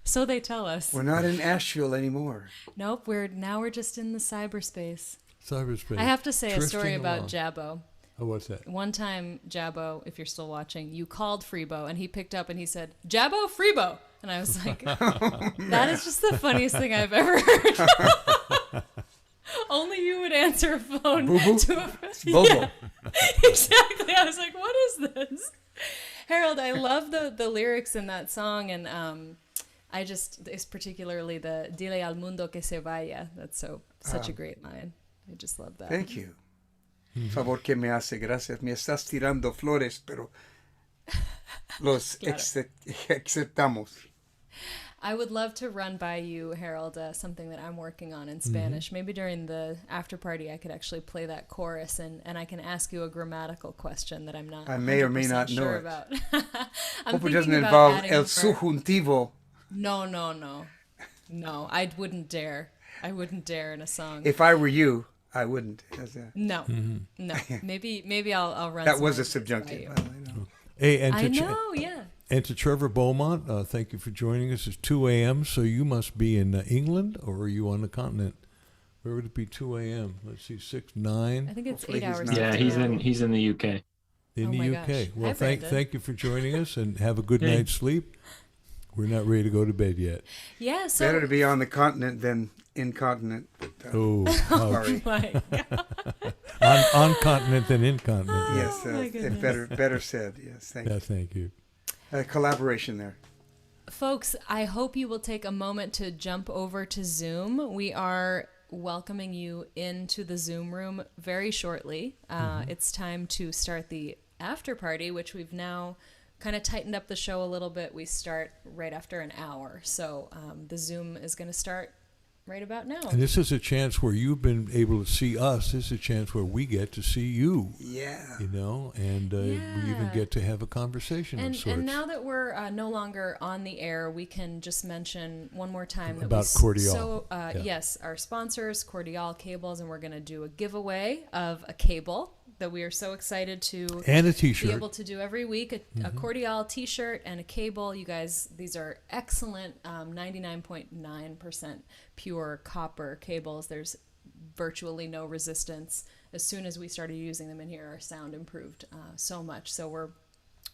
So they tell us. we're not in Asheville anymore. Nope, we're just in the cyberspace. Cyberspace. I have to say a story Drifting about along. Jabbo. Oh, what's that? One time, Jabbo, if you're still watching, you called Freebo and he picked up and he said, "Jabbo, Freebo." And I was like, that is just the funniest thing I've ever heard. Only you would answer a phone Boo-boo? to a Bobo. Yeah, exactly. I was like, what is this? Harold, I love the lyrics in that song, and it's particularly the Dile al mundo que se vaya. That's such a great line. I just love that. Thank you. Favor que me hace, gracias. Me estás tirando flores, pero los aceptamos. I would love to run by you, Harold, something that I'm working on in Spanish. Maybe during the after party I could actually play that chorus and I can ask you a grammatical question that I'm not I may or may not know sure it. about. Hope it doesn't involve el subjuntivo. No, I wouldn't dare. I wouldn't dare in a song. If I were you, I wouldn't. No. Maybe I'll run. That was a some subjunctive. by you. I know. Hey, and I know, yeah. And to Trevor Beaumont, thank you for joining us. It's 2 a.m., so you must be in England, or are you on the continent? Where would it be 2 a.m.? Let's see, 6, 9? I think it's Hopefully 8 hours. not. Yeah, he's in the UK. In Oh the my UK. gosh. Well, Hi, Brandon. thank you for joining us, and have a good Hey. night's sleep. We're not ready to go to bed yet. Yeah, so Better to be on the continent than incontinent. Oh, Sorry. my on continent than incontinent. Yeah. Yes, my goodness. better said. Yes, thank you. Thank you. Collaboration there. Folks, I hope you will take a moment to jump over to Zoom. We are welcoming you into the Zoom room very shortly. It's time to start the after party, which we've now kind of tightened up the show a little bit. We start right after an hour. So the Zoom is going to start right about now. And this is a chance where you've been able to see us. This is a chance where we get to see you. Yeah. You know, and we even get to have a conversation of sorts. And now that we're no longer on the air, we can just mention one more time that About Cordial. So, yes, our sponsors, Cordial Cables, and we're going to do a giveaway of a cable that we are so excited to And a be T-shirt. able to do every week. A Cordial T-shirt and a cable. You guys, these are excellent 99.9% pure copper cables. There's virtually no resistance. As soon as we started using them in here, our sound improved so much. So we're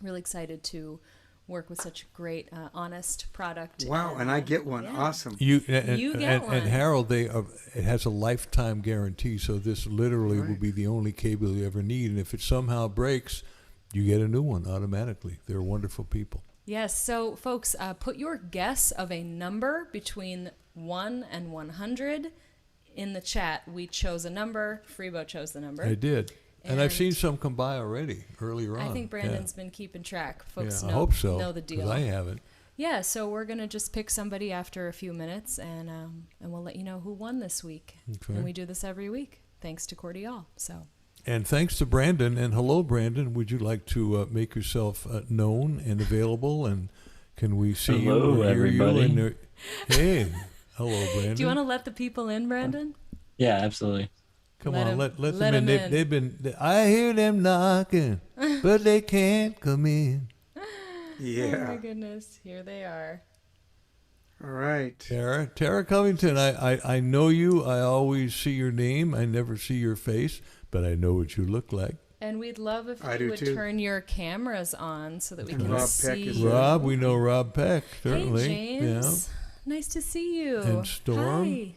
really excited to work with such a great, honest product. Wow, and I get one. Yeah. Awesome. You get one. And Harold, it has a lifetime guarantee, so this literally will Right. be the only cable you ever need. And if it somehow breaks, you get a new one automatically. They're wonderful people. Yes, so folks, put your guess of a number between 1 and 100 in the chat. We chose a number. Freebo chose the number. I did. And I've And seen some come by already earlier on. I think Brandon's been keeping track. Folks Yeah, I know, hope so. know the 'Cause deal. I haven't. Yeah, so we're going to just pick somebody after a few minutes, and we'll let you know who won this week. Okay. And we do this every week, thanks to Cordial. So And thanks to Brandon. And hello, Brandon. Would you like to make yourself known and available? And can we see Hello, you or hear you? everybody. Hey, hello, Brandon. do you want to let the people in, Brandon? Yeah, absolutely. Come Let on, 'em- let let them 'em in. in. They've been. I hear them knocking, but they can't come in. Oh my Yeah. goodness, here they are. All right. Tara Covington. I know you. I always see your name. I never see your face, but I know what you look like. And we'd love if I you do would too. turn your cameras on so that we And can Rob Peck see is you. Rob, we know Rob Peck certainly. Hey, James. Nice to see you. And Storm. Hi.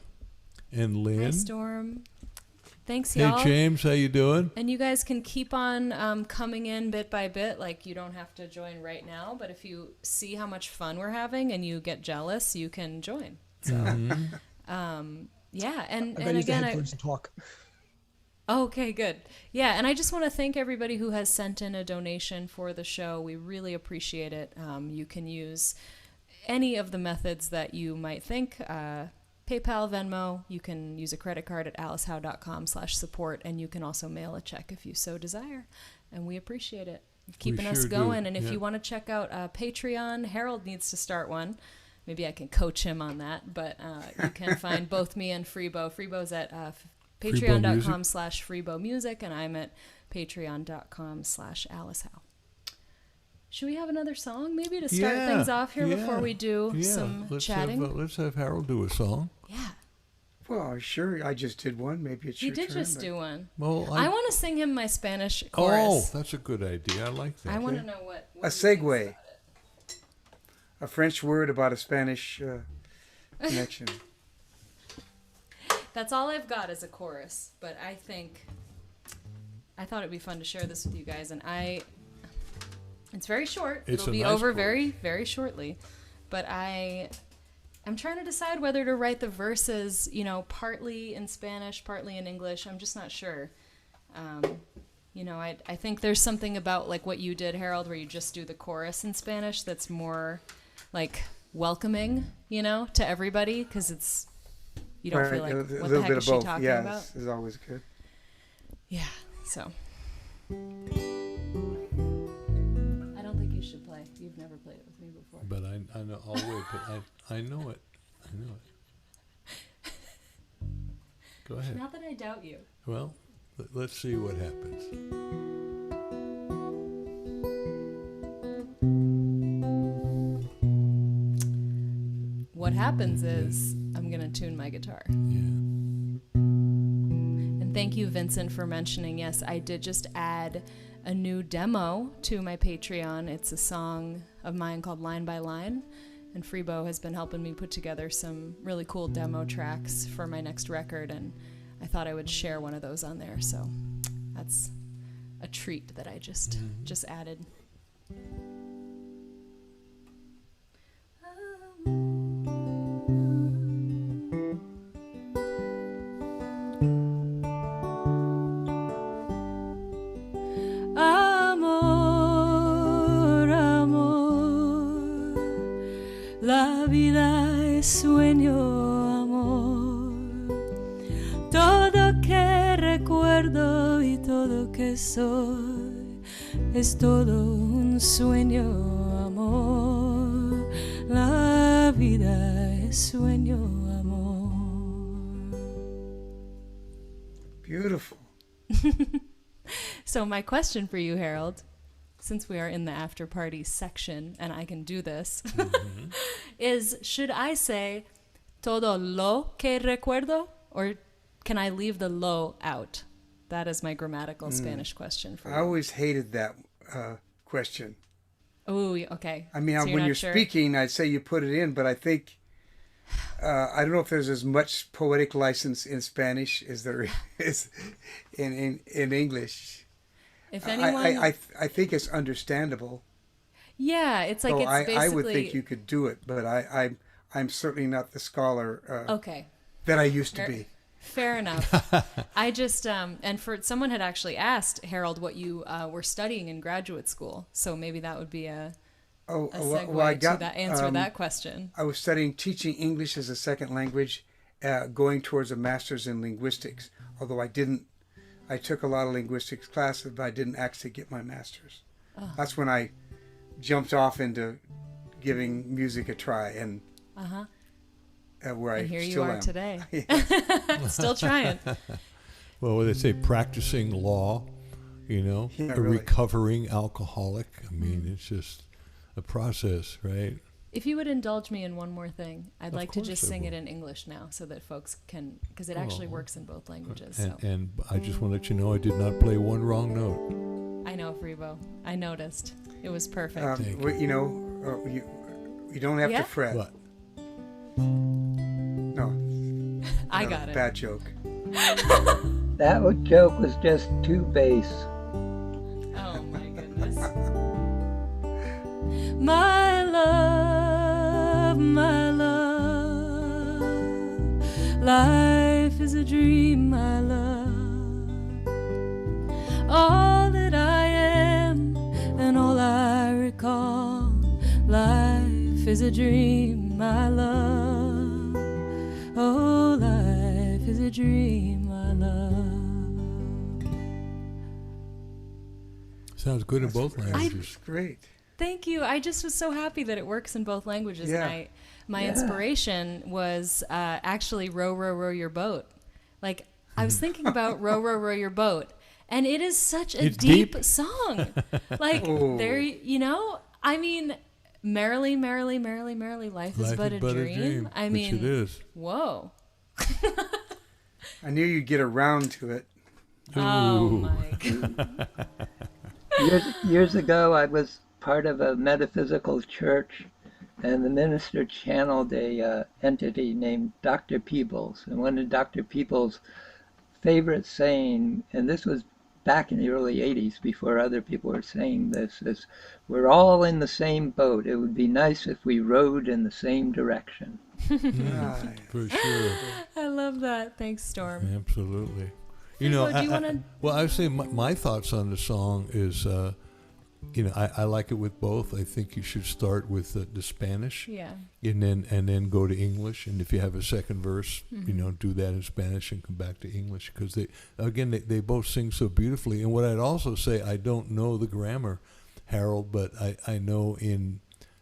Yeah, and Lynn. Hi, Storm. Thanks, Hey, y'all. James, how you doing? And you guys can keep on coming in bit by bit. Like, you don't have to join right now, but if you see how much fun we're having and you get jealous, you can join. So, yeah. And I use the again, headphones to talk. okay, good. Yeah, and I just want to thank everybody who has sent in a donation for the show. We really appreciate it. You can use any of the methods that you might think. PayPal, Venmo. You can use a credit card at alicehowe.com/support, and you can also mail a check if you so desire. And we appreciate it. Keeping us sure do, going. And if yeah. you want to check out Patreon, Harold needs to start one. Maybe I can coach him on that. But you can find both me and Freebo. Freebo's at patreon.com/Freebo Music, and I'm at patreon.com/AliceHowe. Should we have another song maybe to start Yeah, things off here yeah, before we do yeah. some let's chatting? Let's have Harold do a song. Yeah, Well, sure. I just did one. Maybe it's he your did turn. just but- do one. Well, I want to sing him my Spanish Oh, chorus. that's a good idea. I like that. I want to know what A he thinks segue. about it. A French word about a Spanish connection. That's all I've got as a chorus, but I thought it'd be fun to share this with you guys, and it's very short. It's It'll a be nice over chorus. very, very shortly, but I I'm trying to decide whether to write the verses, you know, partly in Spanish, partly in English. I'm just not sure. You know, I think there's something about like what you did, Harold, where you just do the chorus in Spanish that's more like welcoming, you know, to everybody, because it's, you don't feel like, what the heck is she talking about? Yeah, is always good. Yeah, so. I don't think you should play. You've never played it with me before. But I know, I'll wait, but I know it. I know it. Go ahead. Not that I doubt you. Well, let's see what happens. What happens is I'm going to tune my guitar. Yeah. And thank you, Vincent, for mentioning, yes, I did just add a new demo to my Patreon. It's a song of mine called Line by Line. And Freebo has been helping me put together some really cool demo tracks for my next record. And I thought I would share one of those on there. So that's a treat that I just added. La vida es sueño, amor. Todo que recuerdo y todo que soy es todo un sueño, amor. La vida es sueño, amor. Beautiful. So my question for you, Harold, since we are in the after party section and I can do this, is should I say todo lo que recuerdo, or can I leave the lo out? That is my grammatical Spanish question for you. I always hated that question. Oh, okay. I mean, So when not you're sure? speaking, I'd say you put it in, but I think, I don't know if there's as much poetic license in Spanish as there is in English. If anyone, I think it's understandable. yeah, it's like So it's basically. I would think you could do it, but I'm certainly not the scholar Okay. that I used to be. Fair enough. I just, and for someone had actually asked Harold what you were studying in graduate school, so maybe that would be a segue I got to answer that question. I was studying teaching English as a second language, going towards a master's in linguistics. Although I took a lot of linguistics classes, but I didn't actually get my master's. Oh. That's when I jumped off into giving music a try, and where And I here you still are am. today. Still trying. Well, they say practicing law, you know, Yeah, a really. recovering alcoholic. I mean, it's just a process, right? If you would indulge me in one more thing, I'd Of like to course just I sing it will. in English now so that folks can, because it actually works in both languages. And, So and I just want to let you know I did not play one wrong note. I know, Freebo. I noticed. It was perfect. Thank Well, you know, you don't have Yeah? to fret. But No, I no, got it. bad joke. That joke was just too base. Oh my goodness. My love, my love, life is a dream, my love. All that I am and all I recall, life is a dream, my love. Oh, life is a dream, my love. sounds good in both languages. It's great. Thank you. I just was so happy that it works in both languages. Yeah. And my inspiration was actually Row, Row, Row Your Boat. Like, I was thinking about Row, Row, Row Your Boat. And it is such a It's deep deep. song. Like, Oh. there, you know, I mean, merrily, merrily, merrily, merrily, life is but a dream. I which mean, it is. whoa. I knew you'd get around to it. Oh, Ooh. my God. Years ago, I was part of a metaphysical church, and the minister channeled a entity named Dr. Peebles. And one of Dr. Peebles' favorite saying, and this was back in the early 80s before other people were saying this, is, "We're all in the same boat. It would be nice if we rowed in the same direction." Right. For sure. I love that. Thanks, Storm. Absolutely. You Freebo, know, do you wanna- well, I would say my thoughts on the song is, I like it with both. I think you should start with the Spanish, Yeah. and then go to English. And if you have a second verse, do that in Spanish and come back to English, because they both sing so beautifully. And what I'd also say, I don't know the grammar, Harold, but I know in,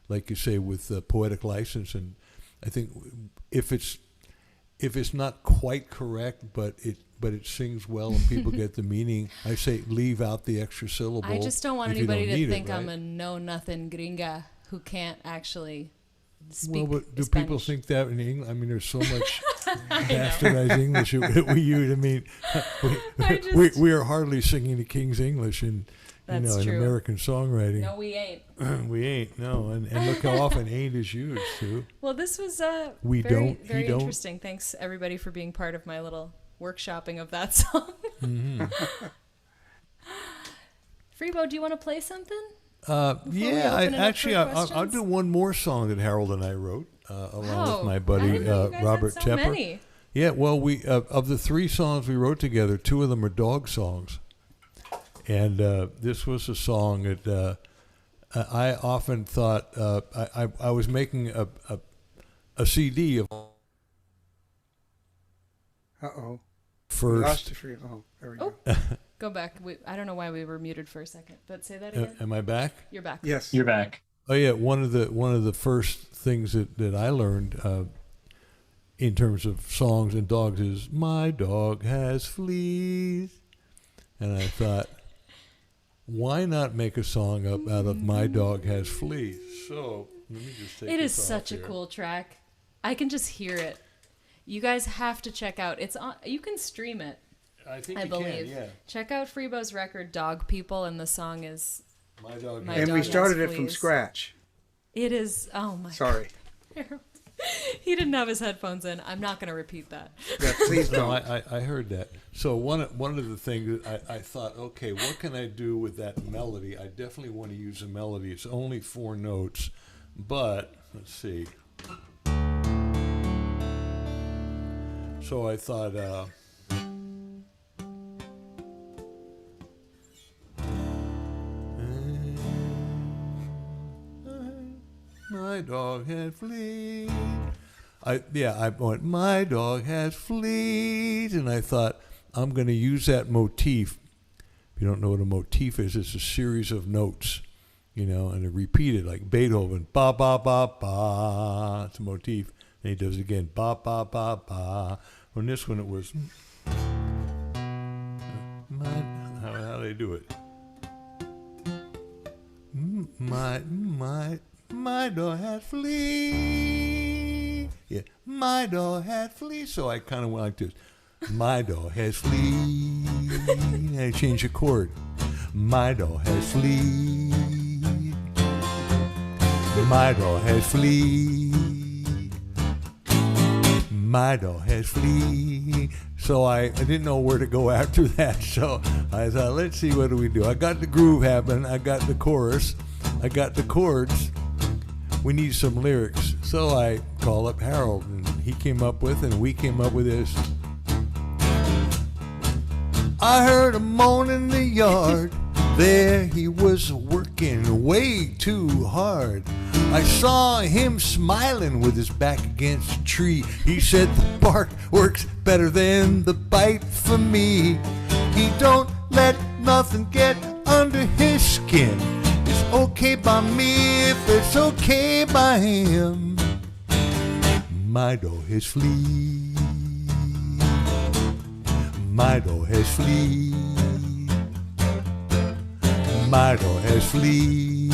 like you say, with poetic license, and I think if it's not quite correct, but it sings well and people get the meaning, I say leave out the extra syllable. I just don't want if you anybody don't to need think it, I'm right? a know-nothing gringa who can't actually speak Well, but do Spanish. people think that in English? I mean, there's so much bastardized English that we use. I mean, we are hardly singing the King's English in That's in true. American songwriting. No, we ain't. We ain't, no. And look how often ain't is used, too. Well, this was We very, don't, he very don't. interesting. Thanks, everybody, for being part of my little workshopping of that song. Mm-hmm. Freebo, do you want to play something? Yeah, open it up for I'll questions? do one more song that Harold and I wrote, along with my I buddy didn't know you guys Robert had so Tepper. many. Yeah, well, we of the 3 songs we wrote together, 2 of them are dog songs, and this was a song that I often thought I was making a CD of Uh-oh. first. Lost it for you. Oh, there we go. Go back. I don't know why we were muted for a second, but say that again. Am I back? You're back. Yes. You're back. Oh yeah, one of the first things that I learned in terms of songs and dogs is "My dog has fleas," and I thought, why not make a song up out of "My dog has fleas"? So let me just take It is this off such a here. cool track. I can just hear it. You guys have to check out. It's on. You can stream it. I think I you believe. can, yeah. Check out Freebo's record, Dog People, and the song is. My dog. My has And dog we has started it from fleas. scratch. It is. Oh my. Sorry. God. He didn't have his headphones in. I'm not going to repeat that. Yeah, please No, don't. I heard that. So one of the things that I thought, okay, what can I do with that melody? I definitely want to use a melody. It's only 4 notes, but let's see. So I thought, my dog had fleas. I went, my dog has fleas, and I thought, I'm going to use that motif. If you don't know what a motif is, it's a series of notes, and it repeated like Beethoven, ba ba ba ba. It's a motif. And he does it again, ba ba ba ba. On this one, it was, how do they do it? My dog had fleas. Yeah, my dog had fleas. So I kind of went like this. My dog has fleas. And I changed the chord. My dog has fleas. My dog has fleas. My dog has fleas. So I didn't know where to go after that. So I thought, let's see, what do we do? I got the groove happening. I got the chorus. I got the chords. We need some lyrics. So I called up Harold, and he came up with, and we came up with this. I heard him moan in the yard. There he was working way too hard. I saw him smiling with his back against a tree. He said the bark works better than the bite for me. He don't let nothing get under his skin. It's okay by me if it's okay by him. My dog has fleas. My dog has fleas. My dog has fleas.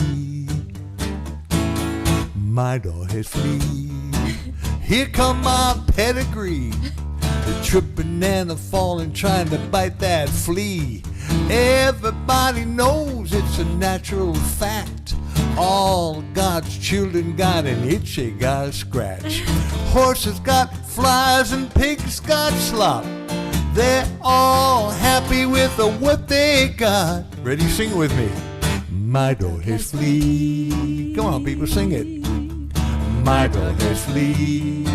My dog has fleas. Here come my pedigree. The tripping and the falling, trying to bite that flea. Everybody knows it's a natural fact. All God's children got an itch, they got a scratch. Horses got flies and pigs got slop. They're all happy with what they got. Ready? Sing with me. My dog has fleas. Come on, people, sing it. my dog has flea.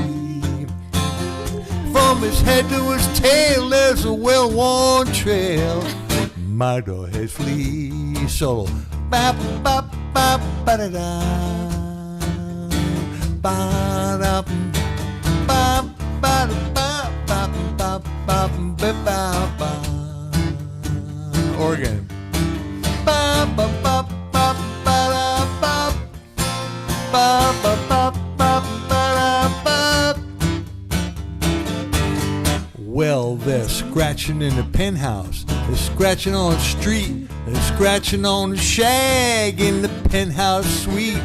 From his head to his tail, there's a well-worn trail. My dog has flea. Solo. Bop, bop, bop, ba-da-da. Ba-da, bop, ba-da, bop, bop, bop, bop, bop, bop. Organ. Bop, bop, bop, bop, ba-da, bop. Bop, bop, bop, bop, ba-da, bop. Well, they're scratching in the penthouse. They're scratching on the street. They're scratching on the shag in the penthouse suite.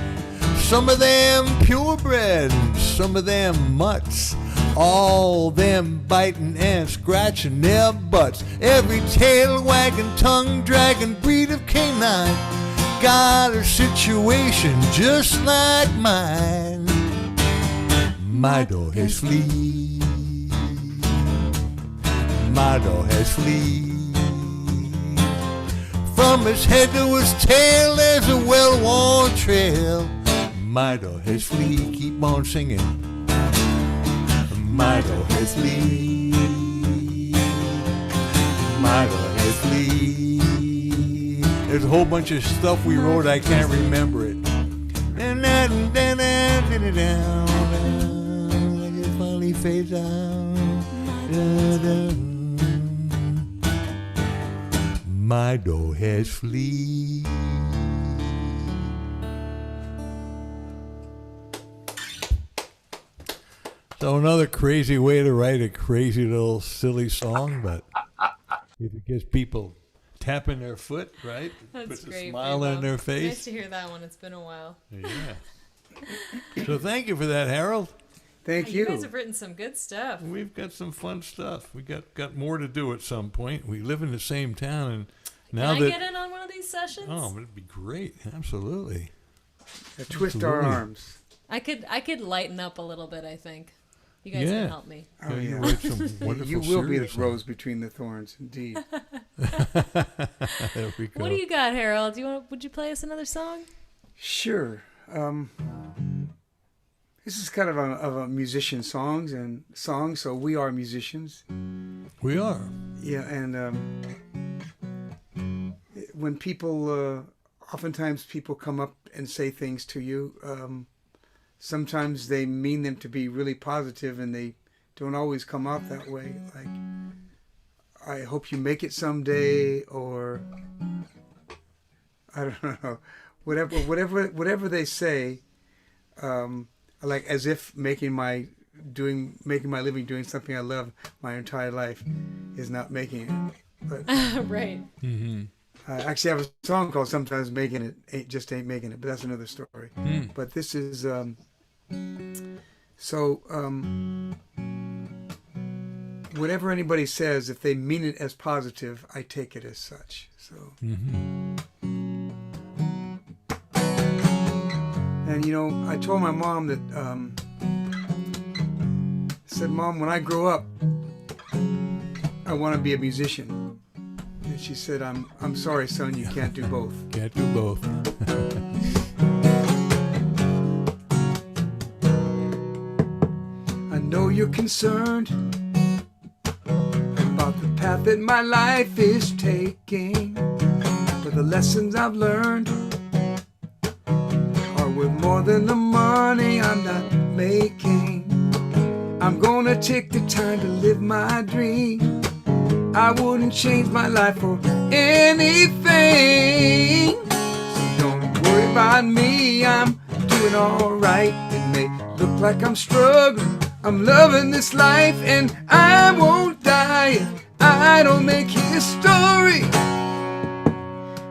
Some of them purebred, and some of them mutts. All them biting and scratching their butts. Every tail wagging, tongue dragging breed of canine got a situation just like mine. My dog has flea. My dog has flea. From his head to his tail, there's a well-worn trail. My dog has flea. Keep on singing. My dog has flea. My dog has flea. There's a whole bunch of stuff we wrote. I can't remember it. And it finally fades out. My dog has flea. So another crazy way to write a crazy little silly song, but if it gets people tapping their foot, right? That's puts great. a smile Freebo. on their Nice face. to hear that one. It's been a while. Yeah. So thank you for that, Harold. Thank You you. guys have written some good stuff. We've got some fun stuff. We got more to do at some point. We live in the same town, and now Can I that get in on one of these sessions? oh, it'd be great. Absolutely. Twist our Absolutely. arms. I could lighten up a little bit, I think. You guys Yeah. can help me. Oh, You yeah. write some wonderful You will be the serious rose between the thorns, indeed. There we go. What do you got, Harold? Would you play us another song? Sure. This is kind of a musician song, so we are musicians. We are. Yeah, and when people, oftentimes people come up and say things to you, sometimes they mean them to be really positive and they don't always come out that way. Like, I hope you make it someday, or I don't know, whatever they say, like as if making my living doing something I love my entire life is not making it. But Right. Mm-hmm. I actually have a song called "Sometimes Making It Ain't Making It," but that's another story. Mm. But this is whatever anybody says, if they mean it as positive, I take it as such. So, Mm-hmm. and you know, I told my mom that I said, "Mom, when I grow up, I want to be a musician." And she said, "I'm sorry, son, you can't do both." Can't do both. I know you're concerned about the path that my life is taking, but the lessons I've learned are worth more than the money I'm not making. I'm gonna take the time to live my dream. I wouldn't change my life for anything. So don't worry about me, I'm doing alright. It may look like I'm struggling, I'm loving this life, and I won't die if I don't make history.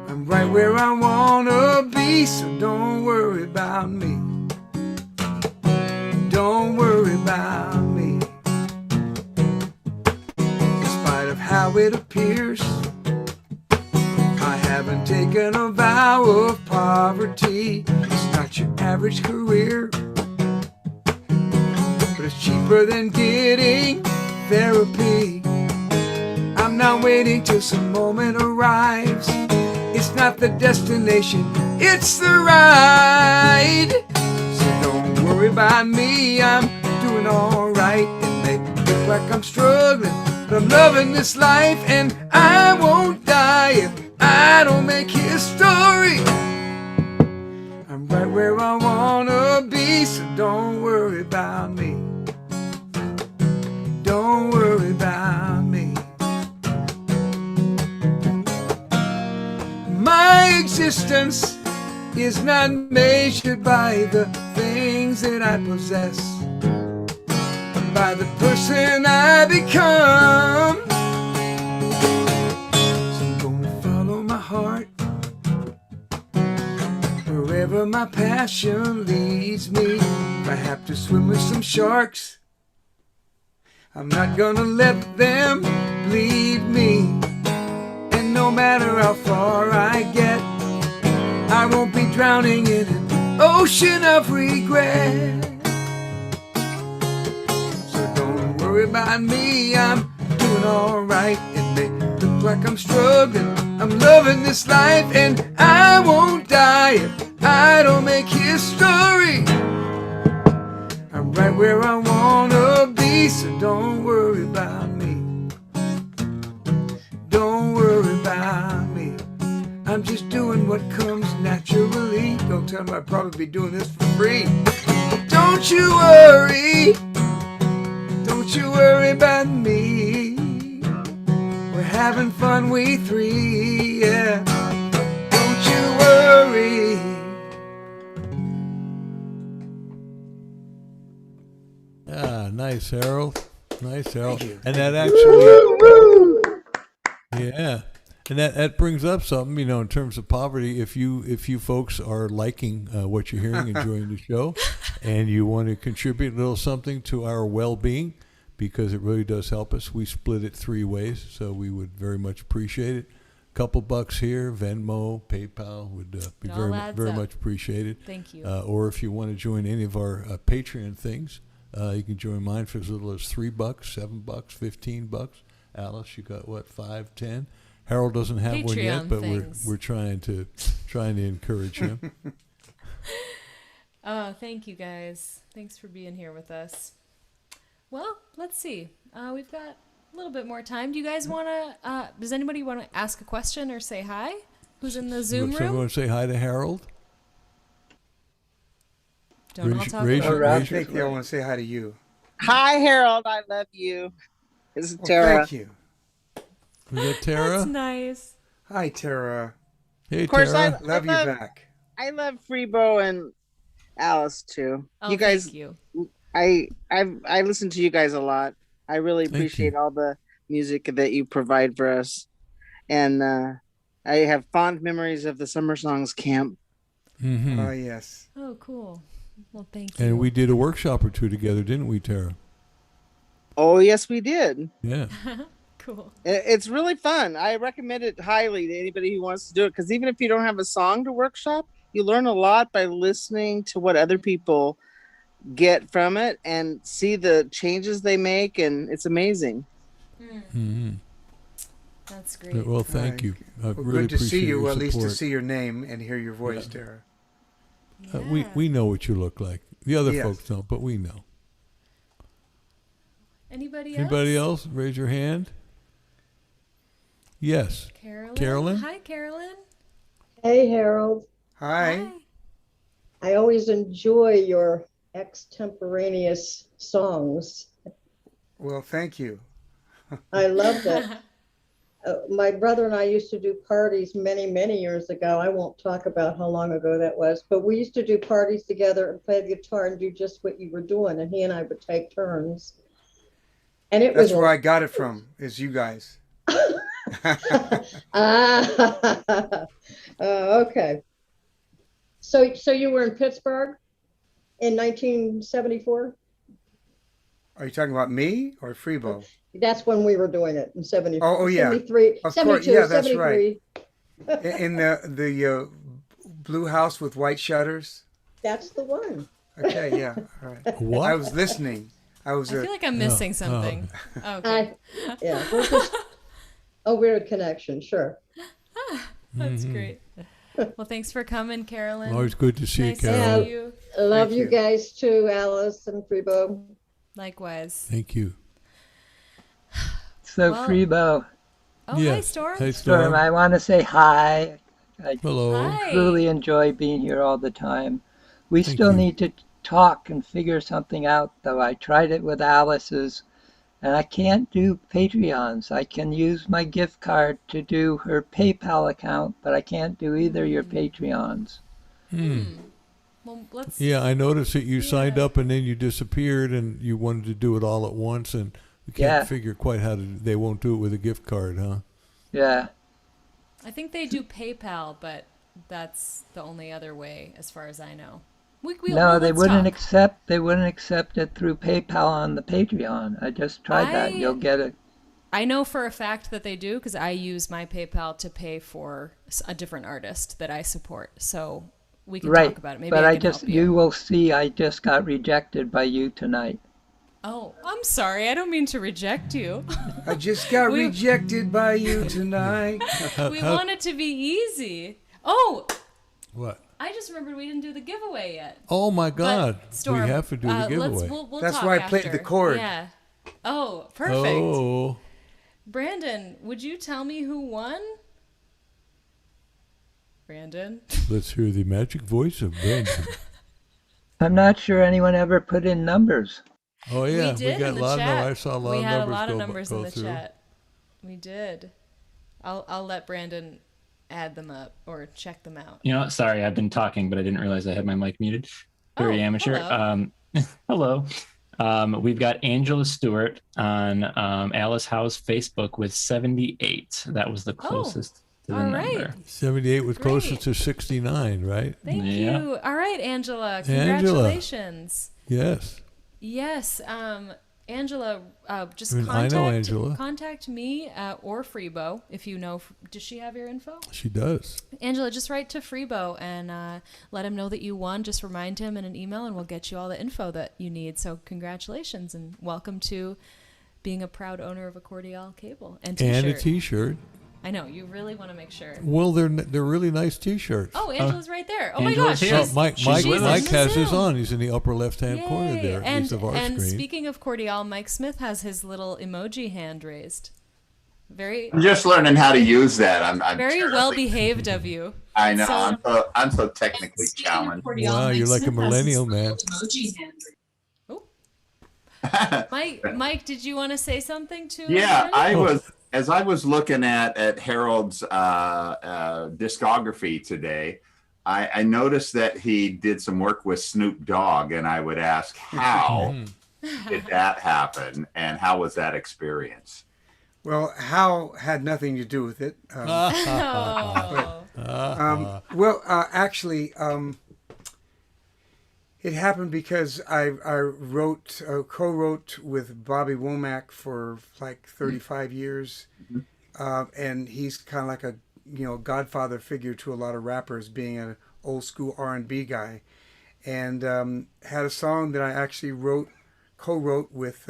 I'm right where I wanna be, so don't worry about me. Don't worry about me. In spite of how it appears, I haven't taken a vow of poverty. It's not your average career, but it's cheaper than getting therapy. I'm not waiting till some moment arrives. It's not the destination, it's the ride. So don't worry worry about me, I'm doing alright. It may look like I'm struggling, but I'm loving this life, and I won't die if I don't make history. I'm right where I wanna be, so don't worry about me. Don't worry about me. My existence is not measured by the things that I possess, but by the person I become. So I'm gonna follow my heart wherever my passion leads me. If I have to swim with some sharks, I'm not gonna let them bleed me. And no matter how far I get, I won't be drowning in an ocean of regret. So don't worry about me, I'm doing alright. It may look like I'm struggling, I'm loving this life, and I won't die if I don't make history. I'm right where I wanna be, so don't worry about me. Don't worry about me. I'm just doing what comes naturally. Don't tell me I'd probably be doing this for free. Don't you worry. Don't you worry about me. We're having fun, we three, yeah. Don't you worry. Ah, nice, Harold. Nice, Harold. Thank you. And that actually, yeah, and that brings up something, in terms of poverty. If you folks are liking what you're hearing, enjoying the show, and you want to contribute a little something to our well-being, because it really does help us, we split it 3 ways, so we would very much appreciate it. Couple bucks here, Venmo, PayPal would be very much appreciated. Thank you. Or if you want to join any of our Patreon things, you can join mine for as little as $3, $7, $15. Alice, you got what, 5, 10? Harold doesn't have one yet, Patreon but things. we're trying to encourage him. Oh, thank you guys. Thanks for being here with us. Well, let's see. We've got a little bit more time. Do you guys want to? Does anybody want to ask a question or say hi? Who's in the Zoom So room? want to say hi to Harold? Don't all raise- talk raise about your- it. I raise your- think I want to say hi to you. Hi, Harold. I love you. This is Well, Tara. thank you. Is that Tara? That's nice. Hi, Tara. Hey, Of course, Tara. Love you back. I love Freebo and Alice too. Oh, you guys, thank you. I listen to you guys a lot. I really Thank appreciate you. all the music that you provide for us, and I have fond memories of the Summer Songs Camp. Mm-hmm. Oh, yes. Oh, cool. Well, thank you. And we did a workshop or 2 together, didn't we, Tara? Oh, yes, we did. Yeah. Cool. It's really fun. I recommend it highly to anybody who wants to do it, because even if you don't have a song to workshop, you learn a lot by listening to what other people get from it and see the changes they make, and it's amazing. Mm-hmm. That's great. Well, thank you. I Well, really good to see appreciate you, your at least to support. see your name and hear your voice, Yeah. Tara. Yeah. We know what you look like. The other Yes. folks don't, but we know. Anybody else? Anybody else? Raise your hand. Yes. Carolyn? Carolyn? Hi, Carolyn. Hey, Harold. Hi. I always enjoy your extemporaneous songs. Well, thank you. I love that. My brother and I used to do parties many, many years ago. I won't talk about how long ago that was, but we used to do parties together and play the guitar and do just what you were doing. And he and I would take turns. And it That's was where I got it from, is you guys. Okay. So you were in Pittsburgh in 1974? Are you talking about me or Freebo? That's when we were doing it in 70. Oh, yeah. 73, Of 72, course, yeah, that's 73. In the blue house with white shutters? That's the one. Okay, yeah. All right. What? I was listening. I was I feel like I'm missing something. Okay. Yeah, we're just a weird connection, sure. That's great. Well, thanks for coming, Carolyn. Always good to see Nice you, to Carol. see you. Love Thank you you. guys too, Alice and Freebo. Likewise. Thank you. So, Well- Freebo, Oh, hi, Yes. Storm. Hey, Storm, Storm. I want to say hi. I Hello. Hi. truly enjoy being here all the time. We Thank still you. need to talk and figure something out, though. I tried it with Alice's, and I can't do Patreons. I can use my gift card to do her PayPal account, but I can't do either your Patreons. Well, let's. Yeah, I noticed that you signed Yeah. up and then you disappeared, and you wanted to do it all at once, and we can't Yeah. figure quite how to. They won't do it with a gift card, huh? Yeah. I think they do PayPal, but that's the only other way, as far as I know. No, they let's wouldn't talk. accept. They wouldn't accept it through PayPal on the Patreon. I just tried that. You'll get it. I know for a fact that they do because I use my PayPal to pay for a different artist that I support. So we can Right, talk about it. Maybe but I I can just help you will see. I just got rejected by you tonight. Oh, I'm sorry. I don't mean to reject you. I just got We- rejected by you tonight. We want it to be easy. Oh, What? I just remembered we didn't do the giveaway yet. Oh my God! But, Storm, we have to do the giveaway. We'll That's talk why I played after. the chord. Yeah. Oh, perfect. Oh, Brandon, would you tell me who won? Brandon? let's hear the magic voice of Brandon. I'm not sure anyone ever put in numbers. Oh yeah, we did got in a the lot chat. of. I saw a lot we of had numbers a lot go, of numbers go in the through. chat. We did. I'll let Brandon add them up or check them out. You know, sorry, I've been talking, but I didn't realize I had my mic muted. Very Oh, amateur. hello. Hello. We've got Angela Stewart on Alice Howe's Facebook with 78. That was the closest to the all number. right. 78 was Great. closest to 69, right? Thank Yeah. you. All right, Angela. Angela. Congratulations. Yes. Yes. Angela, just I contact, know Angela. contact me or Freebo if you know. Does she have your info? She does. Angela, just write to Freebo and let him know that you won. Just remind him in an email and we'll get you all the info that you need. So congratulations and welcome to being a proud owner of a Cordial cable and t-shirt. And a T-shirt. I know, you really want to make sure. Well, they're really nice T-shirts. Oh, Angela's right there. Oh my Angela's gosh. here. she's- Mike She's with Mike us. has his Zoom. on. He's in the upper left-hand corner Yay. there, And, east of our and screen. speaking of Cordial, Mike Smith has his little emoji hand raised. Very I'm just learning how to use that. I'm very terribly- well behaved of you. I know. So- I'm so technically challenged. Wow, you're like a millennial, man. Mike, did you want to say something to Yeah, everybody? as I was looking at Harold's discography today, I noticed that he did some work with Snoop Dogg, and I would ask, how did that happen, and how was that experience? Well, Howe had nothing to do with it. Oh. Actually, it happened because I co-wrote with Bobby Womack for like 35 years, and he's kind of like a godfather figure to a lot of rappers, being an old school R&B guy, and had a song that I actually co-wrote with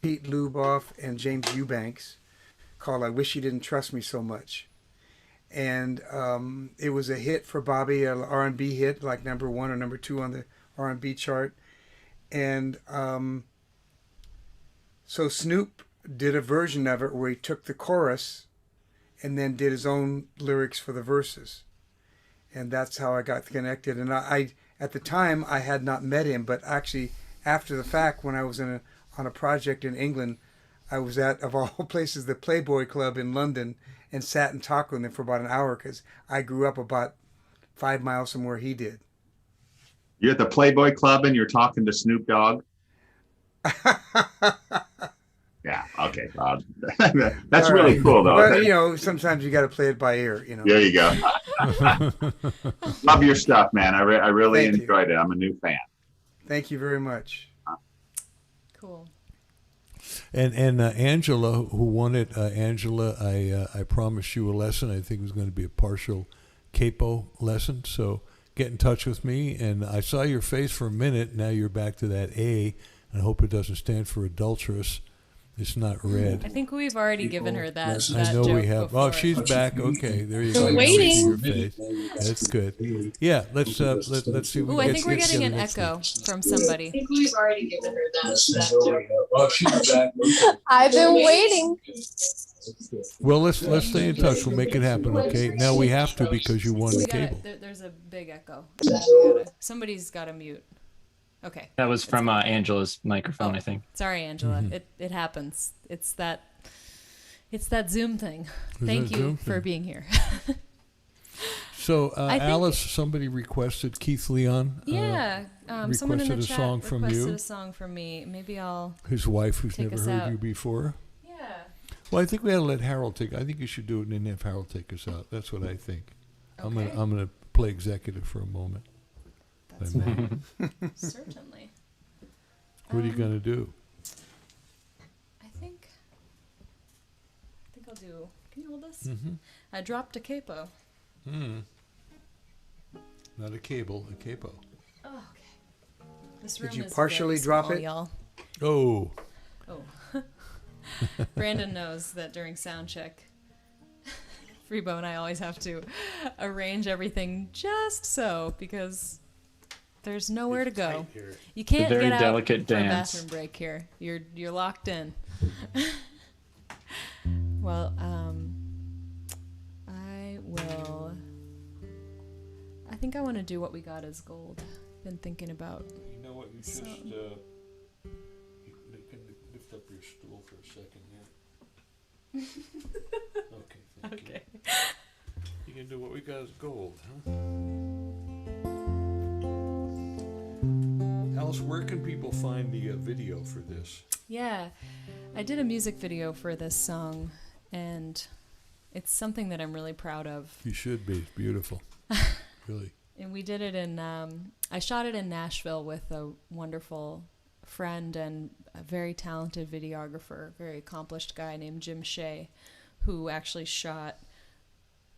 Pete Luboff and James Eubanks called "I Wish You Didn't Trust Me So Much." And it was a hit for Bobby, an R&B hit, like number 1 or number 2 on the R&B chart. And so Snoop did a version of it where he took the chorus and then did his own lyrics for the verses. And that's how I got connected. And I at the time, I had not met him, but actually after the fact, when I was on a project in England, I was at, of all places, the Playboy Club in London, and sat and talked with him for about an hour because I grew up about 5 miles from where he did. You're at the Playboy Club and you're talking to Snoop Dogg? Yeah, okay. That's All really right. cool, though. But, sometimes you got to play it by ear, There you go. Love your stuff, man. I really Thank you. enjoyed it. I'm a new fan. Thank you very much. Cool. And Angela, who won it, Angela, I promised you a lesson. I think it was going to be a partial capo lesson. So get in touch with me. And I saw your face for a minute. Now you're back to that A. And I hope it doesn't stand for adulterous. It's not red. I think we've already given her that. I know joke we have. Before. Oh, she's back. Okay, there you Still go. waiting. Your face. That's good. Yeah, let's see. If we Ooh, can I think we're get getting the an next echo one. from somebody. I think we've already given her that joke. Oh, she's back. I've been waiting. Well, let's stay in touch. We'll make it happen. Okay. Now we have to because you won the cable. There's a big echo. Somebody's got to mute. Okay. That was from Angela's microphone, I think. Sorry, Angela. It happens. It's that Zoom thing. Is Thank that you Zoom for thing? being here. So, I think- Alice, somebody requested Keith Leon. Yeah. Someone in the requested a chat song from requested you. a song from me. Maybe I'll. His wife, who's take never us heard out. you before. Yeah. Well, I think we ought to let Harold take. I think you should do it and then have Harold take us out. That's what I think. Okay. I'm gonna play executive for a moment. That's fine. Certainly. What are you gonna do? I think I'll do. Can you hold this? Mm-hmm. I dropped a capo. Not a cable, a capo. Oh, okay. This room Did you is partially very drop small, it? y'all. Oh. Oh. Brandon knows that during sound check, Freebo and I always have to arrange everything just so because there's nowhere to go. You can't very get out delicate for a dance. bathroom break here. You're locked in. Well, I think I want to do What We Got Is Gold. Been thinking about. You know what? You So- just you can lift up your stool for a second here. Okay, thank Okay. you. You can do What We Got Is Gold, huh? Alice, where can people find the video for this? Yeah, I did a music video for this song, and it's something that I'm really proud of. You should be. It's beautiful. Really. And we did it in, I shot it in Nashville with a wonderful friend and a very talented videographer, very accomplished guy named Jim Shea, who actually shot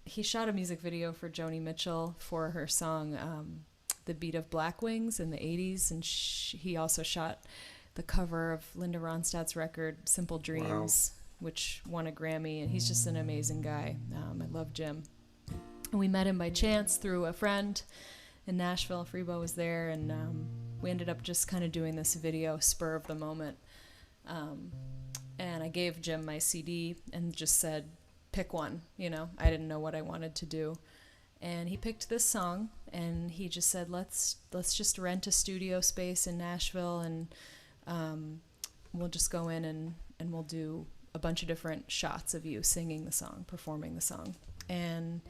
a music video for Joni Mitchell for her song, The Beat of Black Wings in the 80s. And he also shot the cover of Linda Ronstadt's record, Simple Dreams, which won a Grammy. And he's just an amazing guy. I love Jim. And we met him by chance through a friend in Nashville. Freebo was there, and we ended up just kind of doing this video spur of the moment. And I gave Jim my CD and just said, pick one. You know, I didn't know what I wanted to do. And he picked this song, and he just said, let's just rent a studio space in Nashville, and we'll just go in and we'll do a bunch of different shots of you singing the song, performing the song. And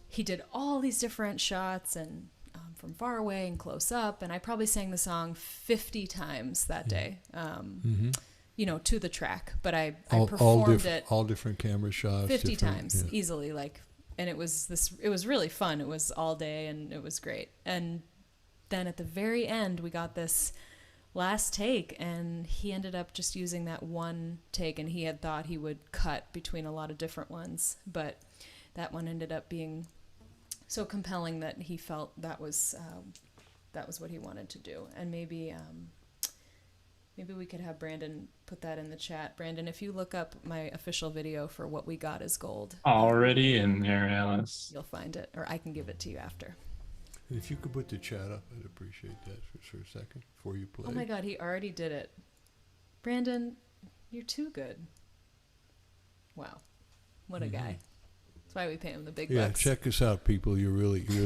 he did all these different shots and from far away and close up, and I probably sang the song 50 times that day, you know, to the track. But I performed it all different camera shots, 50 different- times yeah. easily, like, and it was really fun. It was all day, and it was great. And then at the very end, we got this last take, and he ended up just using that one take, and he had thought he would cut between a lot of different ones, but that one ended up being so compelling that he felt that was what he wanted to do. And maybe we could have Brandon put that in the chat. Brandon, if you look up my official video for What We Got Is Gold, Already in there, Alice. you'll find it, or I can give it to you after. And if you could put the chat up, I'd appreciate that for a second before you play. Oh my God, he already did it. Brandon, you're too good. Wow, what a guy. That's why we pay him the big Yeah, bucks. check us out, people. You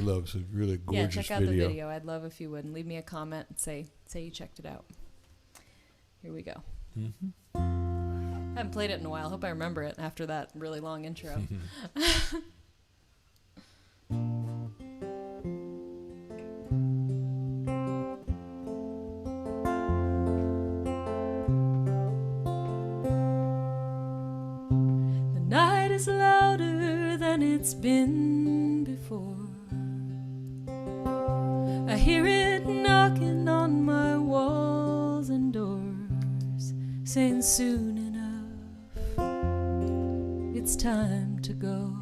love a really gorgeous Yeah, check out video. the video. I'd love if you would, and leave me a comment and say you checked it out. Here we go. I haven't played it in a while. Hope I remember it after that really long intro. The night is louder than it's been before. I hear it knocking on my walls and doors, saying soon enough it's time to go.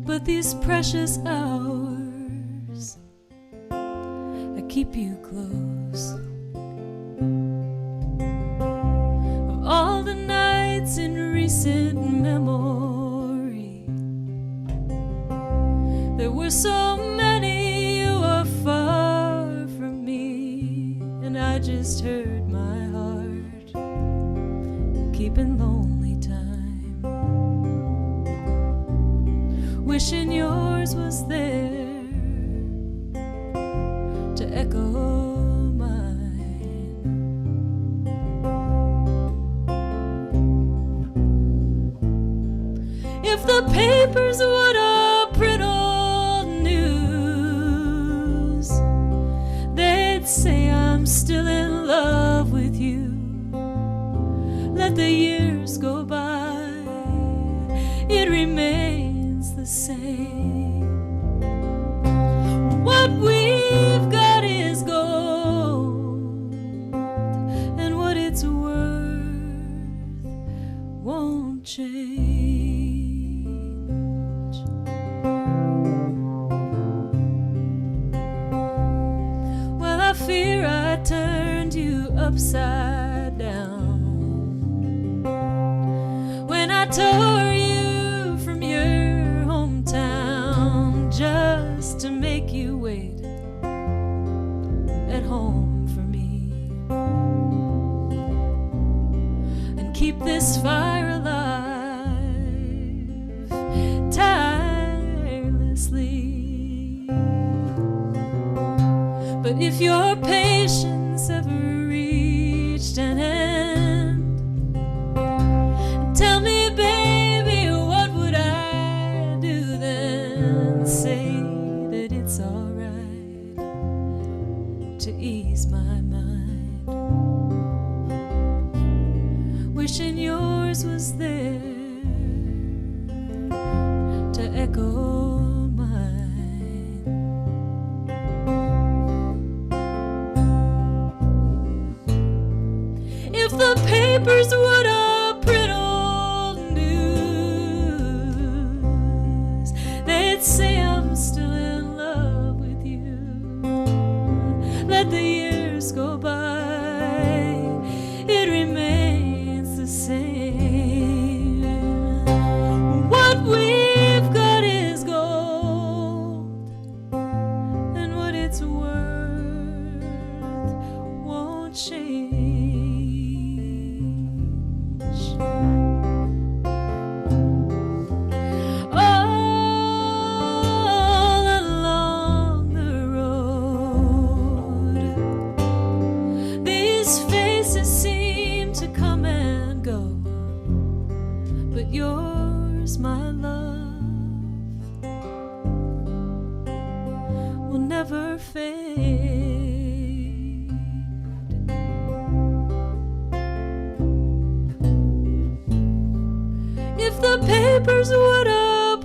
But these precious hours, I keep you close so many, you were far from me, and I just heard my heart keeping lonely time, wishing yours was there to echo if the papers would print old news, they'd say I'm still in love with you. Let the years go by, it remains the same. What we've got is gold, and what it's worth won't change. I fear I turned you upside down when I tore you from your hometown just to make you wait at home for me and keep this fire alive tirelessly. But if your patience ever reached an end, tell me, baby, what would I do then? Say that it's alright to ease my mind, wishing yours was there to echo. If the papers would print old news, they'd say I'm still in love with you. Let the years go by, it remains the same. What we've got is gold, and what it's worth won't change. All along the road, these faces seem to come and go, but yours, my love, will never fade. If the papers would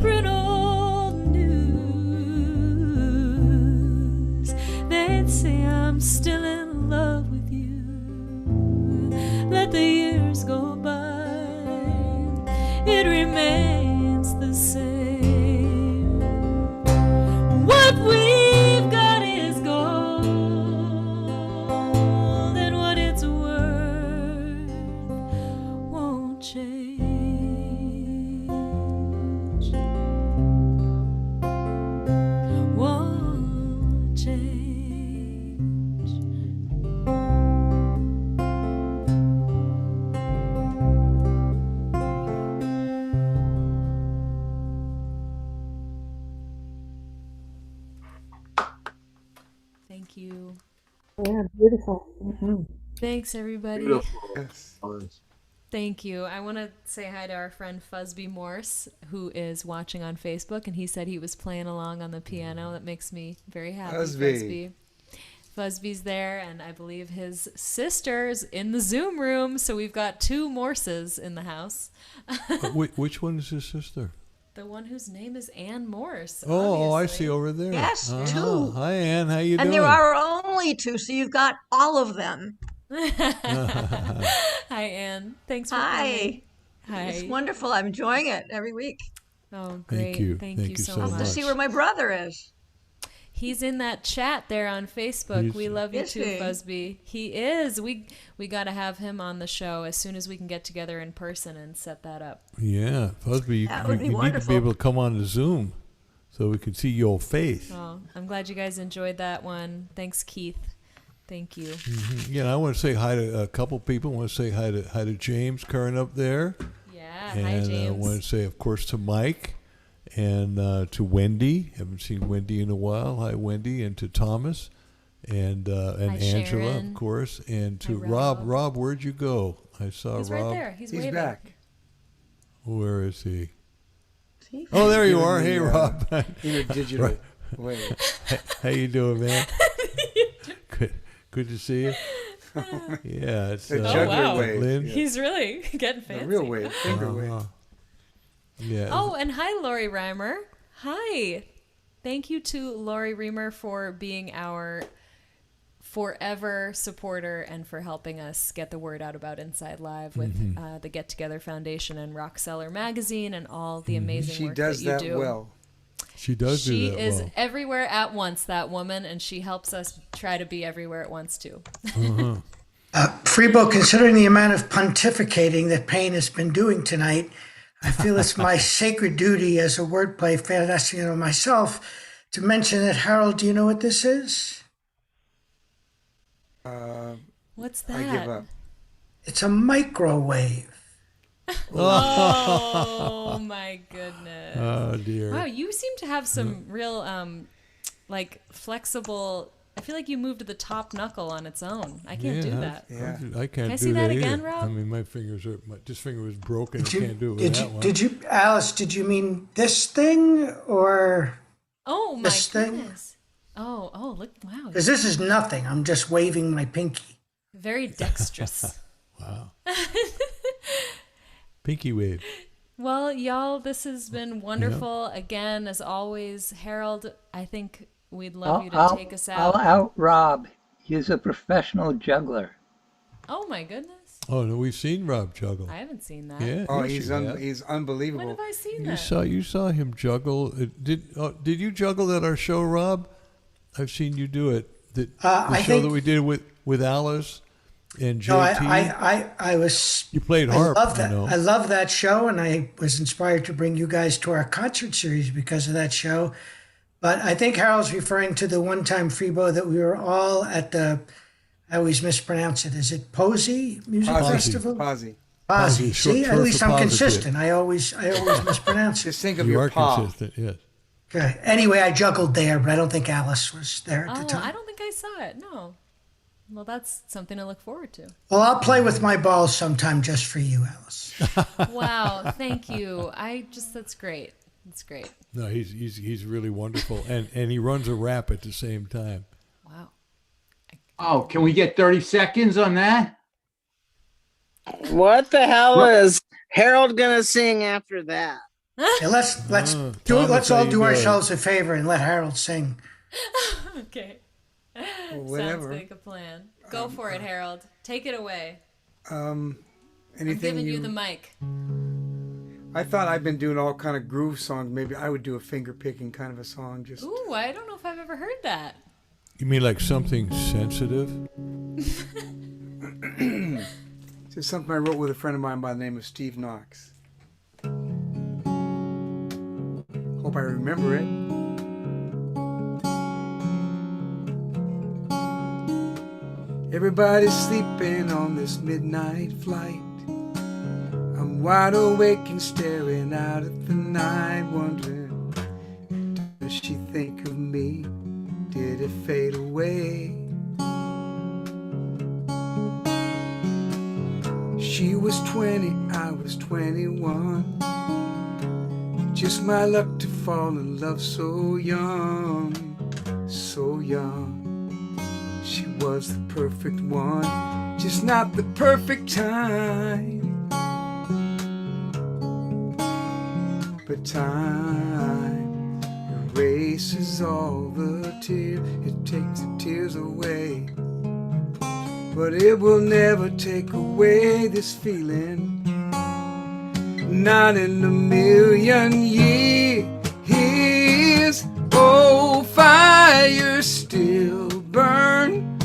print old news, they'd say I'm still in love with you. Let the years go by, it remains the same. What we've got is gold, and what it's worth won't change. Thank you. Yeah, beautiful. Mm-hmm. Thanks, everybody. Beautiful. Yes. Thank you. I want to say hi to our friend Fusby Morse, who is watching on Facebook, and he said he was playing along on the piano. That makes me very happy. Fusby. Fusby's there, and I believe his sister's in the Zoom room, so we've got two Morses in the house. Which one is his sister? The one whose name is Ann Morse. Oh, I obviously. see over there. Yes, two. Hi, Ann. How you doing? And there are only two, so you've got all of them. Hi, Ann. Thanks for coming. Hi. It's wonderful. I'm enjoying it every week. Oh, great. Thank you. Thank you so Hope much. to see where my brother is. He's in that chat there on Facebook. We love you Is too, he? Fusby. He is. We got to have him on the show as soon as we can get together in person and set that up. Yeah, Fusby, That would be you need to be wonderful. able to come on to Zoom. so we could see your face. Oh, I'm glad you guys enjoyed that one. Thanks, Keith. Thank you. Mm-hmm. Yeah, and I want to say hi to a couple people. I want to say hi to James Curran up there. Yeah, and, hi, James. I want to say, of course, to Mike and to Wendy. Haven't seen Wendy in a while. Hi, Wendy, and to Thomas and Hi, Angela, Sharon. of course, and to Hi, Rob. Rob. Rob, where'd you go? I saw He's Rob. right there. He's waving. back. Where is he? Oh, there you are. Hey, Rob. In a digital way. How you doing, man? Good to see you. Yeah, it's The juggler wave. Lynn. Yeah. He's really getting fancy. The real wave, finger wave. Yeah. Oh, and hi, Lori Reimer. Hi. Thank you to Lori Reimer for being our forever supporter and for helping us get the word out about Inside Live with the Get Together Foundation and Rock Cellar Magazine and all the amazing work that you do. She does that well. She does do that well. She is everywhere at once, that woman, and she helps us try to be everywhere at once, too. Freebo, considering the amount of pontificating that Payne has been doing tonight, I feel it's my sacred duty as a wordplay fantastic myself to mention that, Harold, do you know what this is? What's that? I give up. It's a microwave. Oh, my goodness. Oh, dear. Wow, you seem to have some real, flexible... I feel like you moved the top knuckle on its own. I can't do that. I can't Can I do see that either. again, Rob? I mean, this finger was broken. I can't do it with that one. Did you, Alice, did you mean this thing or Oh, my this thing? goodness. Oh, look, wow. Because this is nothing. I'm just waving my pinky. Very dexterous. Wow. Pinky wave. Well, y'all, this has been wonderful. Again, as always, Harold, I think we'd love you to take us out. I'll out Rob. He's a professional juggler. Oh, my goodness. Oh, no, we've seen Rob juggle. I haven't seen that. Yeah. Oh, yes, you have. he's unbelievable. When have I seen that? You saw him juggle. Did you juggle at our show, Rob? I've seen you do it. The show that we did with Alice and JT. No, I was. You played harp. I love that. You know. I love that show, and I was inspired to bring you guys to our concert series because of that show. But I think Harold's referring to the one-time Freebo that we were all at the. I always mispronounce it. Is it Posey Music Festival? Posey. Posey. See, Short at least for I'm positive. consistent. I always mispronounce it. Just think of You your are paw. consistent, yes. Okay. Anyway, I juggled there, but I don't think Alice was there at the time. I don't think I saw it. No. Well, that's something to look forward to. Well, I'll play with my balls sometime just for you, Alice. Wow, thank you. That's great. That's great. No, he's really wonderful, and he runs a rap at the same time. Wow. Oh, can we get 30 seconds on that? What the hell is Harold gonna sing after that? Yeah, let's do it. Thomas, Let's how all you do doing? ourselves a favor and let Harold sing. Okay. Whatever. Sounds like a plan. Go for it, Harold. Take it away. Anything I'm giving you the mic. I thought I've been doing all kind of groove songs. Maybe I would do a finger picking kind of a song. Just Ooh, I don't know if I've ever heard that. You mean like something sensitive? just something I wrote with a friend of mine by the name of Steve Knox. Hope I remember it. Everybody's sleeping on this midnight flight. I'm wide awake and staring out at the night, wondering, does she think of me? Did it fade away? She was 20, I was 21. Just my luck to fall in love so young, so young. She was the perfect one, just not the perfect time. But time erases all the tears, it takes the tears away. But it will never take away this feeling, not in a million years. Oh, fire still burn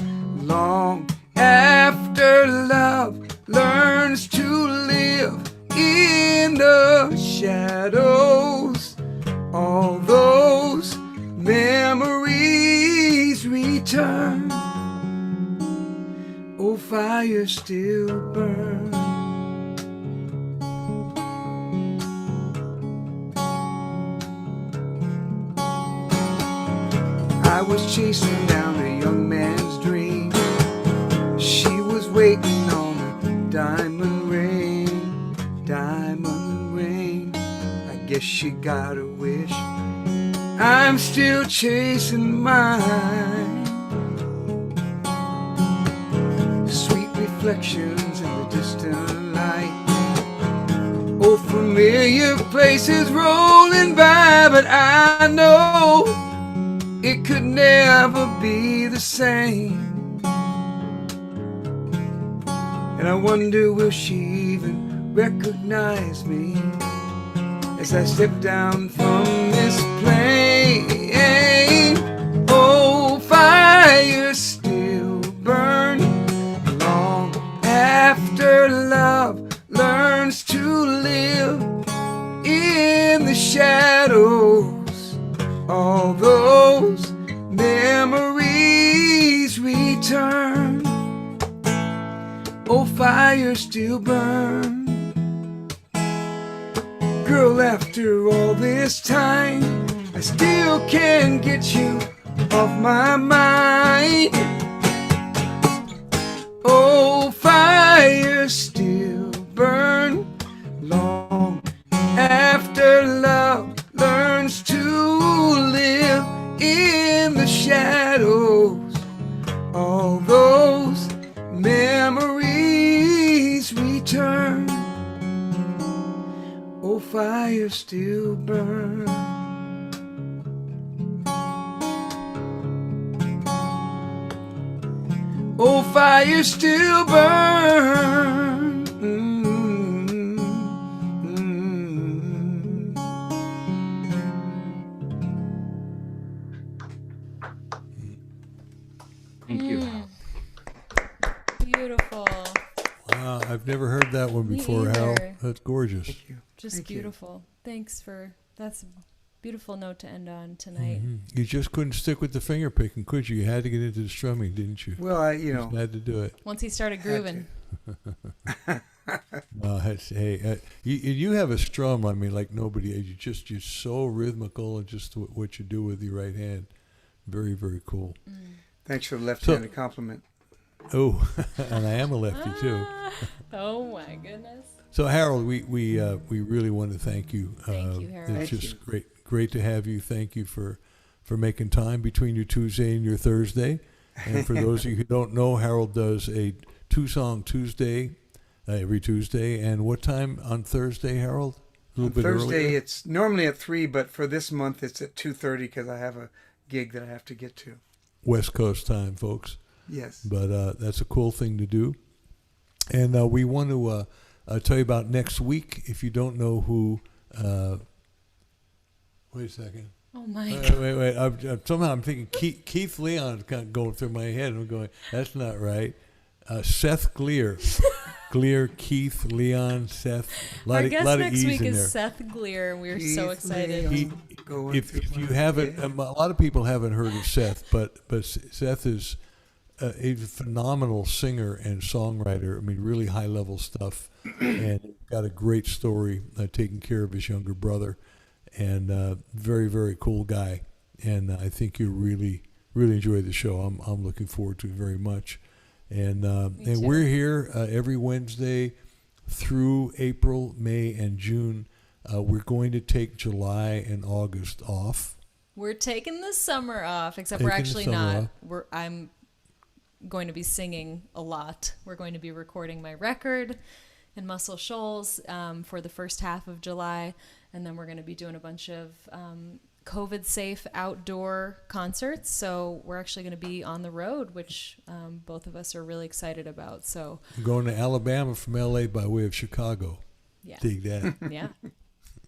long after love learns to live in the shadows. Although memories return. Oh, fire still burns. I was chasing down a young man's dream. She was waiting on a diamond ring, diamond ring. I guess she got a wish. I'm still chasing mine. Sweet reflections in the distant light. Oh, familiar places rolling by, but I know it could never be the same. And I wonder, will she even recognize me as I step down from this plane? Oh, fire still burning long after love learns to live in the shadows. All those memories return. Oh, fire still burns. Girl, after all this time, I still can't get you off my mind. Oh, fire still burn long after love learns to live in the shadows. All those memories return. Oh, fire still burn. Oh, fire still burn. Thank you. Beautiful. Wow, I've never heard that one Me before, either. Harold. That's gorgeous. Thank you. Just Thank you. beautiful. Thanks for that's a beautiful note to end on tonight. You just couldn't stick with the finger picking, could you? You had to get into the strumming, didn't you? Well, I Just had to do it. Once he started grooving. Well, hey, you have a strum. I mean, like nobody. You're so rhythmical, and just what you do with your right hand, very, very cool. Thanks for the left-handed compliment. Oh, and I am a lefty too. Oh my goodness. So Harold, we really want to thank you. Thank you, Harold. It's Thank just you. great to have you. Thank you for making time between your Tuesday and your Thursday. And for those of you who don't know, Harold does a 2-song Tuesday every Tuesday. And what time on Thursday, Harold? A little bit Thursday, earlier? it's normally at 3, but for this month, it's at 2:30 because I have a gig that I have to get to. West Coast time, folks. Yes. But that's a cool thing to do. And we want to tell you about next week. If you don't know who, wait a second. Oh my God. Wait. Somehow I'm thinking Keith Leon is kind of going through my head. I'm going, that's not right. Seth Gleer. Gleer, Keith, Leon, Seth. Our guest lot next of week E's in is there. Sth Gleer, and we're so Keith excited. Leon. If you haven't, a lot of people haven't heard of Seth, but Seth is a phenomenal singer and songwriter. I mean, really high level stuff, and got a great story taking care of his younger brother, and very, very cool guy. And I think you really enjoy the show. I'm looking forward to it very much. And we're here every Wednesday through April, May, and June. We're going to take July and August off. We're taking the summer off, except Taking we're the actually summer not. off. I'm going to be singing a lot. We're going to be recording my record in Muscle Shoals for the first half of July, and then we're going to be doing a bunch of COVID-safe outdoor concerts. So we're actually going to be on the road, which both of us are really excited about. So I'm going to Alabama from LA by way of Chicago. Yeah. Dig that. Yeah.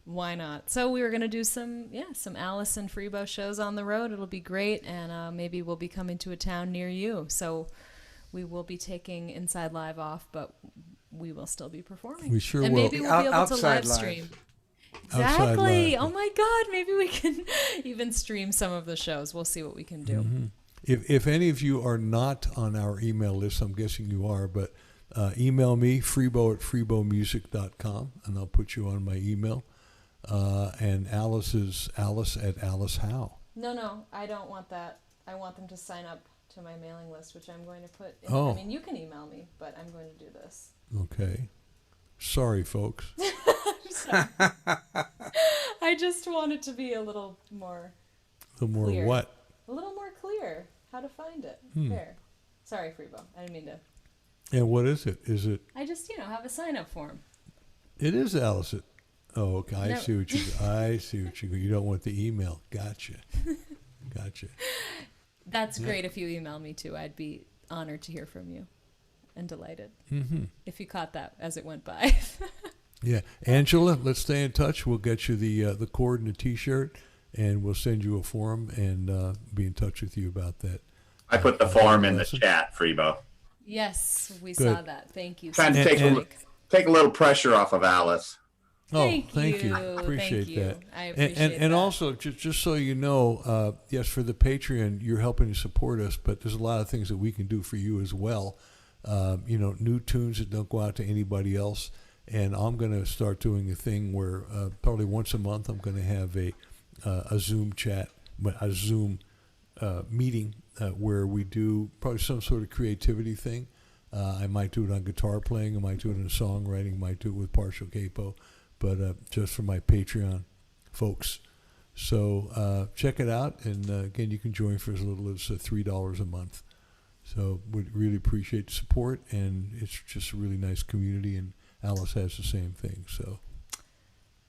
Why not? So we were going to do some Alice and Freebo shows on the road. It'll be great. And maybe we'll be coming to a town near you. So we will be taking Inside Live off, but we will still be performing. We sure and will. Maybe we'll be able to Outside live stream. Exactly. Live. Oh my God. Maybe we can even stream some of the shows. We'll see what we can do. Mm-hmm. If any of you are not on our email list, I'm guessing you are, but email me, freebo@freebomusic.com, and I'll put you on my email. And Alice is Alice at Alice Howe. No, I don't want that. I want them to sign up to my mailing list, which I'm going to put in. Oh. I mean, you can email me, but I'm going to do this. Okay. Sorry, folks. I just want it to be a little more clear. What? A little more clear how to find it. There. Sorry, Freebo. I didn't mean to. And what is it? Is it? I just, have a sign-up form. It is Alice. Oh, okay. I No. see what you. You don't want the email. Gotcha. That's great if you email me too. I'd be honored to hear from you and delighted if you caught that as it went by. Yeah, Angela, let's stay in touch. We'll get you the cord and the T-shirt, and we'll send you a form and be in touch with you about that. I put the form in the chat, Freebo. Yes, we Good. saw that. Thank you. Trying to take a little pressure off of Alice. Thank you. Appreciate that. I appreciate that. And also, just so you know, yes, for the Patreon, you're helping to support us, but there's a lot of things that we can do for you as well. New tunes that don't go out to anybody else. And I'm going to start doing a thing where probably once a month I'm going to have a Zoom chat, a Zoom meeting where we do probably some sort of creativity thing. I might do it on guitar playing. I might do it in songwriting. I might do it with partial capo. But just for my Patreon folks. So check it out. And again, you can join for as little as $3 a month. So we'd really appreciate the support. And it's just a really nice community. And Alice has the same thing. So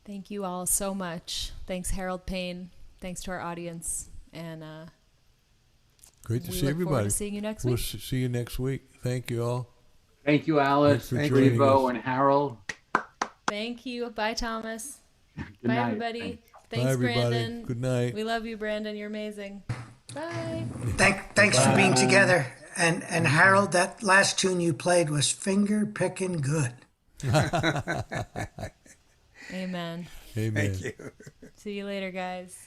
thank you all so much. Thanks, Harold Payne. Thanks to our audience. And great to see look everybody. Forward to seeing you next week. We'll see you next week. Thank you all. Thank you, Alice, Freebo, and Harold. Thank you. Bye, Thomas. Good Bye, night. everybody. Thanks, Bye, everybody. Brandon. Good night. We love you, Brandon. You're amazing. Bye. Thanks for being together. And Harold, that last tune you played was finger picking good. Amen. Amen. Thank you. See you later, guys.